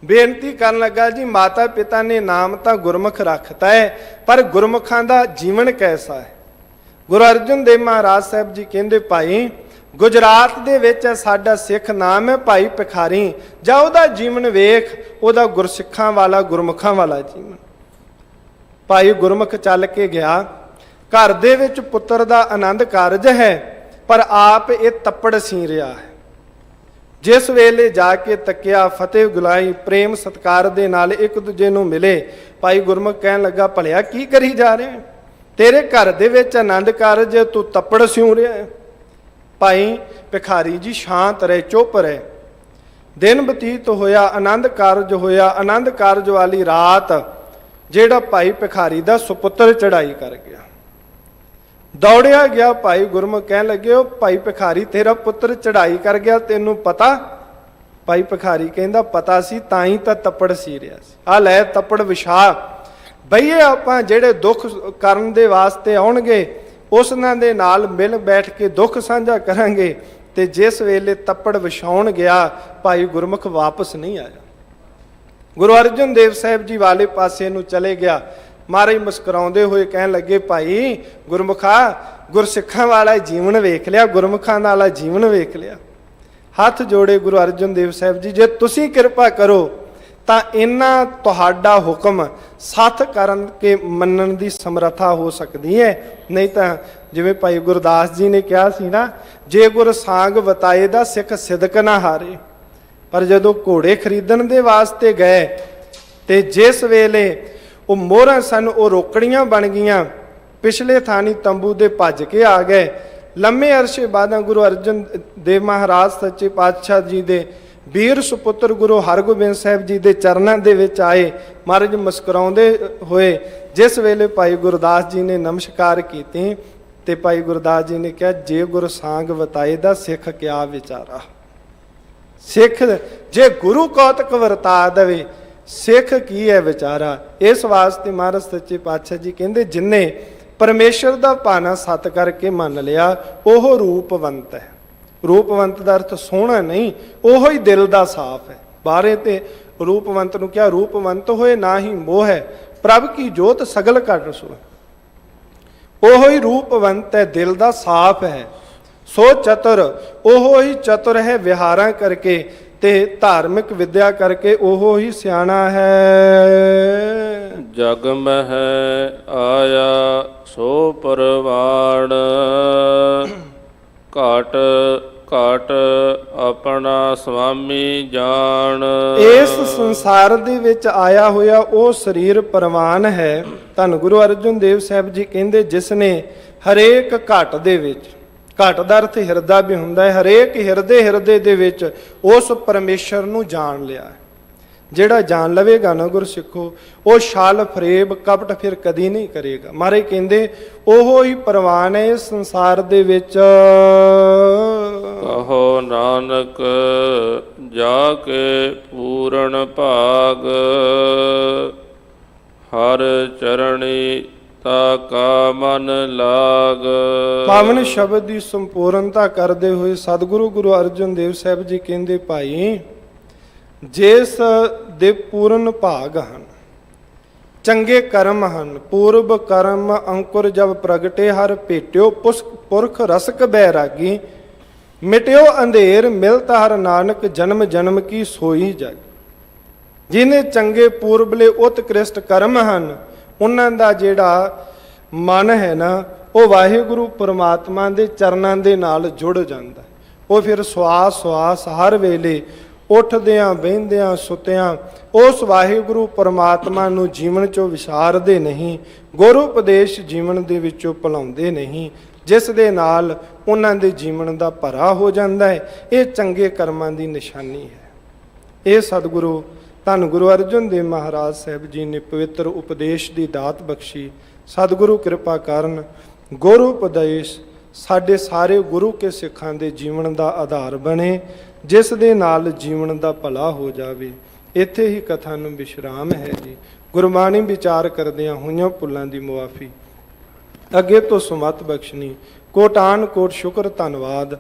ਬੇਨਤੀ ਕਰਨ ਲੱਗਾ, ਜੀ ਮਾਤਾ ਪਿਤਾ ਨੇ ਨਾਮ ਤਾਂ ਗੁਰਮੁਖ ਰੱਖਤਾ ਹੈ, ਪਰ ਗੁਰਮੁਖਾਂ ਦਾ ਜੀਵਨ ਕੈਸਾ ਹੈ? ਗੁਰੂ ਅਰਜਨ ਦੇਵ ਮਹਾਰਾਜ ਸਾਹਿਬ ਜੀ ਕਹਿੰਦੇ, ਭਾਈ ਗੁਜਰਾਤ ਦੇ ਵਿੱਚ ਸਾਡਾ ਸਿੱਖ ਨਾਮ ਹੈ ਭਾਈ ਭਿਖਾਰੀ, ਜਾ ਉਹਦਾ ਜੀਵਨ ਵੇਖ, ਉਹਦਾ ਗੁਰਸਿੱਖਾਂ ਵਾਲਾ ਗੁਰਮੁਖਾਂ ਵਾਲਾ ਜੀਵਨ। ਭਾਈ ਗੁਰਮੁਖ ਚੱਲ ਕੇ ਗਿਆ। ਘਰ ਦੇ ਵਿੱਚ ਪੁੱਤਰ ਦਾ ਆਨੰਦ ਕਾਰਜ ਹੈ, ਪਰ ਆਪ ਇਹ ਤੱਪੜ ਸੀ ਰਿਹਾ ਹੈ। ਜਿਸ ਵੇਲੇ ਜਾ ਕੇ ਤੱਕਿਆ, ਫਤਿਹ ਗੁਲਾਈ, ਪ੍ਰੇਮ ਸਤਕਾਰ ਦੇ ਨਾਲ ਇੱਕ ਦੂਜੇ ਨੂੰ ਮਿਲੇ। ਭਾਈ ਗੁਰਮੁਖ ਕਹਿਣ ਲੱਗਾ, ਭਲਿਆ ਕੀ ਕਰੀ ਜਾ ਰਿਹਾ? ਤੇਰੇ ਘਰ ਦੇ ਵਿੱਚ ਆਨੰਦ ਕਾਰਜ, ਤੂੰ ਤੱਪੜ ਸਿਉਂ ਰਿਹਾ ਹੈ। ਭਾਈ ਭਿਖਾਰੀ ਜੀ ਸ਼ਾਂਤ ਰਹੇ, ਚੁੱਪ ਰਹੇ। ਦਿਨ ਬਤੀਤ ਹੋਇਆ, ਆਨੰਦ ਕਾਰਜ ਹੋਇਆ। ਆਨੰਦ ਕਾਰਜ ਵਾਲੀ ਰਾਤ ਜਿਹੜਾ ਭਾਈ ਭਿਖਾਰੀ ਦਾ ਸੁਪੁੱਤਰ ਚੜਾਈ ਕਰ ਗਿਆ। ਦੌੜਿਆ ਗਿਆ ਭਾਈ ਗੁਰਮੁਖ ਕਹਿਣ ਲੱਗੇ, ਉਹ ਭਾਈ ਭਿਖਾਰੀ ਤੇਰਾ ਪੁੱਤਰ ਚੜਾਈ ਕਰ ਗਿਆ, ਤੈਨੂੰ ਪਤਾ? ਭਾਈ ਭਿਖਾਰੀ ਕਹਿੰਦਾ, ਪਤਾ ਸੀ, ਤਾਂ ਹੀ ਤਾਂ ਤੱਪੜ ਸੀ ਰਿਹਾ ਸੀ। ਆ ਲੈ ਤੱਪੜ ਵਿਛਾ, ਬਈਏ ਆਪਾਂ ਜਿਹੜੇ ਦੁੱਖ ਕਰਨ ਦੇ ਵਾਸਤੇ ਆਉਣਗੇ ਉਸਨਾਂ ਦੇ ਨਾਲ ਮਿਲ ਬੈਠ ਕੇ ਦੁੱਖ ਸਾਂਝਾ ਕਰਾਂਗੇ। ਤੇ ਜਿਸ ਵੇਲੇ ਤੱਪੜ ਵਿਛਾਉਣ ਗਿਆ, ਭਾਈ ਗੁਰਮੁਖ ਵਾਪਸ ਨਹੀਂ ਆਇਆ। ਗੁਰੂ ਅਰਜਨ ਦੇਵ ਸਾਹਿਬ ਜੀ ਵਾਲੇ ਪਾਸੇ ਨੂੰ ਚਲੇ ਗਿਆ। ਮਹਾਰਾਜ ਮੁਸਕਰਾਉਂਦੇ ਹੋਏ ਕਹਿਣ ਲੱਗੇ, ਭਾਈ ਗੁਰਮੁਖਾ, ਗੁਰਸਿੱਖਾਂ ਵਾਲਾ ਜੀਵਨ ਵੇਖ ਲਿਆ, ਗੁਰਮੁਖਾਂ ਵਾਲਾ ਜੀਵਨ ਵੇਖ ਲਿਆ। ਹੱਥ ਜੋੜੇ ਗੁਰੂ ਅਰਜਨ ਦੇਵ ਸਾਹਿਬ ਜੀ, ਜੇ ਤੁਸੀਂ ਕਿਰਪਾ ਕਰੋ ਤਾਂ ਇਹਨਾਂ ਤੁਹਾਡਾ ਹੁਕਮ ਸੱਚ ਕਰਨ ਕੇ ਮੰਨਣ ਦੀ ਸਮਰੱਥਾ ਹੋ ਸਕਦੀ ਹੈ। ਨਹੀਂ ਤਾਂ ਜਿਵੇਂ ਭਾਈ ਗੁਰਦਾਸ ਜੀ ਨੇ ਕਿਹਾ ਸੀ ਨਾ, ਜੇ ਗੁਰ ਸਾਂਗ ਵਤਾਏ ਦਾ ਸਿੱਖ ਸਿਦਕ ਨਾ ਹਾਰੇ। ਪਰ ਜਦੋਂ ਘੋੜੇ ਖਰੀਦਣ ਦੇ ਵਾਸਤੇ ਗਏ ਤੇ ਜਿਸ ਵੇਲੇ ਉਹ ਮੋਹਰਾਂ ਸਨ, ਉਹ ਰੋਕੜੀਆਂ ਬਣ ਗਈਆਂ, ਪਿਛਲੇ ਥਾਣੀ ਤੰਬੂ ਦੇ ਭੱਜ ਕੇ ਆ ਗਏ। ਲੰਮੇ ਅਰਸੇ ਬਾਅਦ ਗੁਰੂ ਅਰਜਨ ਦੇਵ ਮਹਾਰਾਜ ਸੱਚੇ ਪਾਤਸ਼ਾਹ ਜੀ ਦੇ ਵੀਰ ਸੁਪੁੱਤਰ ਗੁਰੂ ਹਰਗੋਬਿੰਦ ਸਾਹਿਬ ਜੀ ਦੇ ਚਰਨਾਂ ਦੇ ਵਿੱਚ ਆਏ। ਮਹਾਰਾਜ ਮੁਸਕਰਾਉਂਦੇ ਹੋਏ ਜਿਸ ਵੇਲੇ ਭਾਈ ਗੁਰਦਾਸ ਜੀ ਨੇ ਨਮਸਕਾਰ ਕੀਤੀ ਤੇ ਭਾਈ ਗੁਰਦਾਸ ਜੀ ਨੇ ਕਿਹਾ, ਜੇ ਗੁਰ ਸਾਂਗ ਵਤਾਏ ਦਾ ਸਿੱਖ ਕਿਆ ਵਿਚਾਰਾ। ਸਿੱਖ ਜੇ ਗੁਰੂ ਕੌਤਕ ਵਰਤਾ ਦੇਵੇ, ਸਿੱਖ ਕੀ ਹੈ ਵਿਚਾਰਾ। ਇਸ ਵਾਸਤੇ ਮਹਾਰਾਜ ਸੱਚੇ ਪਾਤਸ਼ਾਹ ਜੀ ਕਹਿੰਦੇ, ਜਿਨਨੇ ਪਰਮੇਸ਼ਰ ਦਾ ਭਾਣਾ ਸਤ ਕਰਕੇ ਮੰਨ ਲਿਆ, ਉਹ ਰੂਪਵੰਤ ਹੈ। ਰੂਪਵੰਤ ਦਾ ਅਰਥ ਸੋਹਣਾ ਨਹੀਂ, ਉਹੋ ਹੀ ਦਿਲ ਦਾ ਸਾਫ਼ ਹੈ। ਬਾਰੇ ਤੇ ਰੂਪਵੰਤ ਨੂੰ ਕਿਹਾ, ਰੂਪਵੰਤ ਹੋਏ ਨਾ ਹੀ ਮੋਹ ਹੈ, ਪ੍ਰਭ ਕੀ ਜੋਤ ਸਗਲ ਘਟ ਸੋਏ। ਉਹੋ ਹੀ ਰੂਪਵੰਤ ਹੈ, ਦਿਲ ਦਾ ਸਾਫ਼ ਹੈ। ਸੋ ਚਤੁਰ, ਉਹੋ ਹੀ ਚਤੁਰ ਹੈ ਵਿਹਾਰਾਂ ਕਰਕੇ, ਤੇ ਧਾਰਮਿਕ ਵਿਦਿਆ ਕਰਕੇ ਉਹੋ ਹੀ ਸਿਆਣਾ ਹੈ। ਜਗ ਮਹਿ ਆਇਆ ਸੋ ਪਰਵਾਣ, ਘਾਟ ਘਾਟ ਆਪਣਾ ਸੁਆਮੀ ਜਾਣ। ਇਸ ਸੰਸਾਰ ਦੇ ਵਿੱਚ ਆਇਆ ਹੋਇਆ ਉਹ ਸਰੀਰ ਪ੍ਰਵਾਨ ਹੈ। ਧੰਨ ਗੁਰੂ ਅਰਜਨ ਦੇਵ ਸਾਹਿਬ ਜੀ ਕਹਿੰਦੇ ਜਿਸ ਨੇ ਹਰੇਕ ਘਟ ਦੇ ਵਿੱਚ, ਘਟ ਦਾ ਅਰਥ ਹਿਰਦਾ ਵੀ ਹੁੰਦਾ ਹੈ, ਹਰੇਕ ਹਿਰਦੇ ਦੇ ਵਿੱਚ ਉਸ ਪਰਮੇਸ਼ਰ ਨੂੰ ਜਾਣ ਲਿਆ। ਜਿਹੜਾ ਜਾਣ ਲਵੇਗਾ ਨਾ ਗੁਰਸਿੱਖੋ, ਉਹ ਛਲ ਫਰੇਬ ਕਪਟ ਫਿਰ ਕਦੀ ਨਹੀਂ ਕਰੇਗਾ। ਮਹਾਰਾਜ ਕਹਿੰਦੇ ਉਹ ਹੀ ਪ੍ਰਵਾਨ ਹੈ ਇਸ ਸੰਸਾਰ ਦੇ ਵਿੱਚ। ਕਹੋ ਨਾਨਕ ਜਾ ਕੇ ਪੂਰਨ ਭਾਗ, ਹਰ ਚਰਣੀ ਤਾ ਕਾ ਮਨ ਲਾਗ। ਪਾਵਨ ਸ਼ਬਦ ਦੀ ਸੰਪੂਰਨਤਾ ਕਰਦੇ ਹੋਏ ਸਤਿਗੁਰੂ ਗੁਰੂ ਅਰਜਨ ਦੇਵ ਸਾਹਿਬ ਜੀ ਕਹਿੰਦੇ ਭਾਈ ਜਿਸ ਦੇ ਪੂਰਨ ਭਾਗ ਹਨ, ਚੰਗੇ ਕਰਮ ਹਨ, ਪੂਰਬ ਕਰਮ ਅੰਕੁਰ ਜਬ ਪ੍ਰਗਟੇ ਹਰ ਭੇਟਿਓ ਪੁਰਖ ਰਸਕ ਬੈਰਾਗੀ, ਮਿਟਿਓ ਅੰਧੇਰ ਮਿਲਤ ਹਰ ਨਾਨਕ ਜਨਮ ਜਨਮ ਕੀ ਸੋਈ ਜਗ। ਜਿਹਨੇ ਚੰਗੇ ਪੂਰਬਲੇ ਉਤਕ੍ਰਿਸ਼ਟ ਕਰਮ ਹਨ, ਉਹਨਾਂ ਦਾ ਜਿਹੜਾ ਮਨ ਹੈ ਨਾ, ਉਹ ਵਾਹਿਗੁਰੂ ਪਰਮਾਤਮਾ ਦੇ ਚਰਨਾਂ ਦੇ ਨਾਲ ਜੁੜ ਜਾਂਦਾ। ਉਹ ਫਿਰ ਸਵਾਸ ਹਰ ਵੇਲੇ ਉੱਠਦਿਆਂ ਬਹਿੰਦਿਆਂ ਸੁੱਤਿਆਂ ਉਸ ਵਾਹਿਗੁਰੂ ਪਰਮਾਤਮਾ ਨੂੰ ਜੀਵਨ ਚੋਂ ਵਿਸਾਰਦੇ ਨਹੀਂ, ਗੁਰੂ ਉਪਦੇਸ਼ ਜੀਵਨ ਦੇ ਵਿੱਚੋਂ ਭੁਲਾਉਂਦੇ ਨਹੀਂ, ਜਿਸ ਦੇ ਨਾਲ ਉਹਨਾਂ ਦੇ ਜੀਵਨ ਦਾ ਭਰਾ ਹੋ ਜਾਂਦਾ ਹੈ। ਇਹ ਚੰਗੇ ਕਰਮਾਂ ਦੀ ਨਿਸ਼ਾਨੀ ਹੈ। ਇਹ ਸਤਿਗੁਰੂ ਧੰਨ ਗੁਰੂ ਅਰਜਨ ਦੇਵ ਮਹਾਰਾਜ ਸਾਹਿਬ ਜੀ ਨੇ ਪਵਿੱਤਰ ਉਪਦੇਸ਼ ਦੀ ਦਾਤ ਬਖਸ਼ੀ। ਸਤਿਗੁਰੂ ਕਿਰਪਾ ਕਰਨ ਗੁਰੂ ਉਪਦੇਸ਼ ਸਾਡੇ ਸਾਰੇ ਗੁਰੂ ਕੇ ਸਿੱਖਾਂ ਦੇ ਜੀਵਨ ਦਾ ਆਧਾਰ ਬਣੇ, ਜਿਸ ਦੇ ਨਾਲ ਜੀਵਨ ਦਾ ਭਲਾ ਹੋ ਜਾਵੇ। ਇੱਥੇ ਹੀ ਕਥਾ ਨੂੰ ਵਿਸ਼ਰਾਮ ਹੈ ਜੀ। ਗੁਰਬਾਣੀ ਵਿਚਾਰ ਕਰਦਿਆਂ ਹੋਈਆਂ ਭੁੱਲਾਂ ਦੀ ਮੁਆਫੀ, ਅੱਗੇ ਤੋਂ ਸੁਮਤ ਬਖਸ਼ਣੀ। ਕੋਟਾਨ ਕੋਟ ਸ਼ੁਕਰ ਧੰਨਵਾਦ।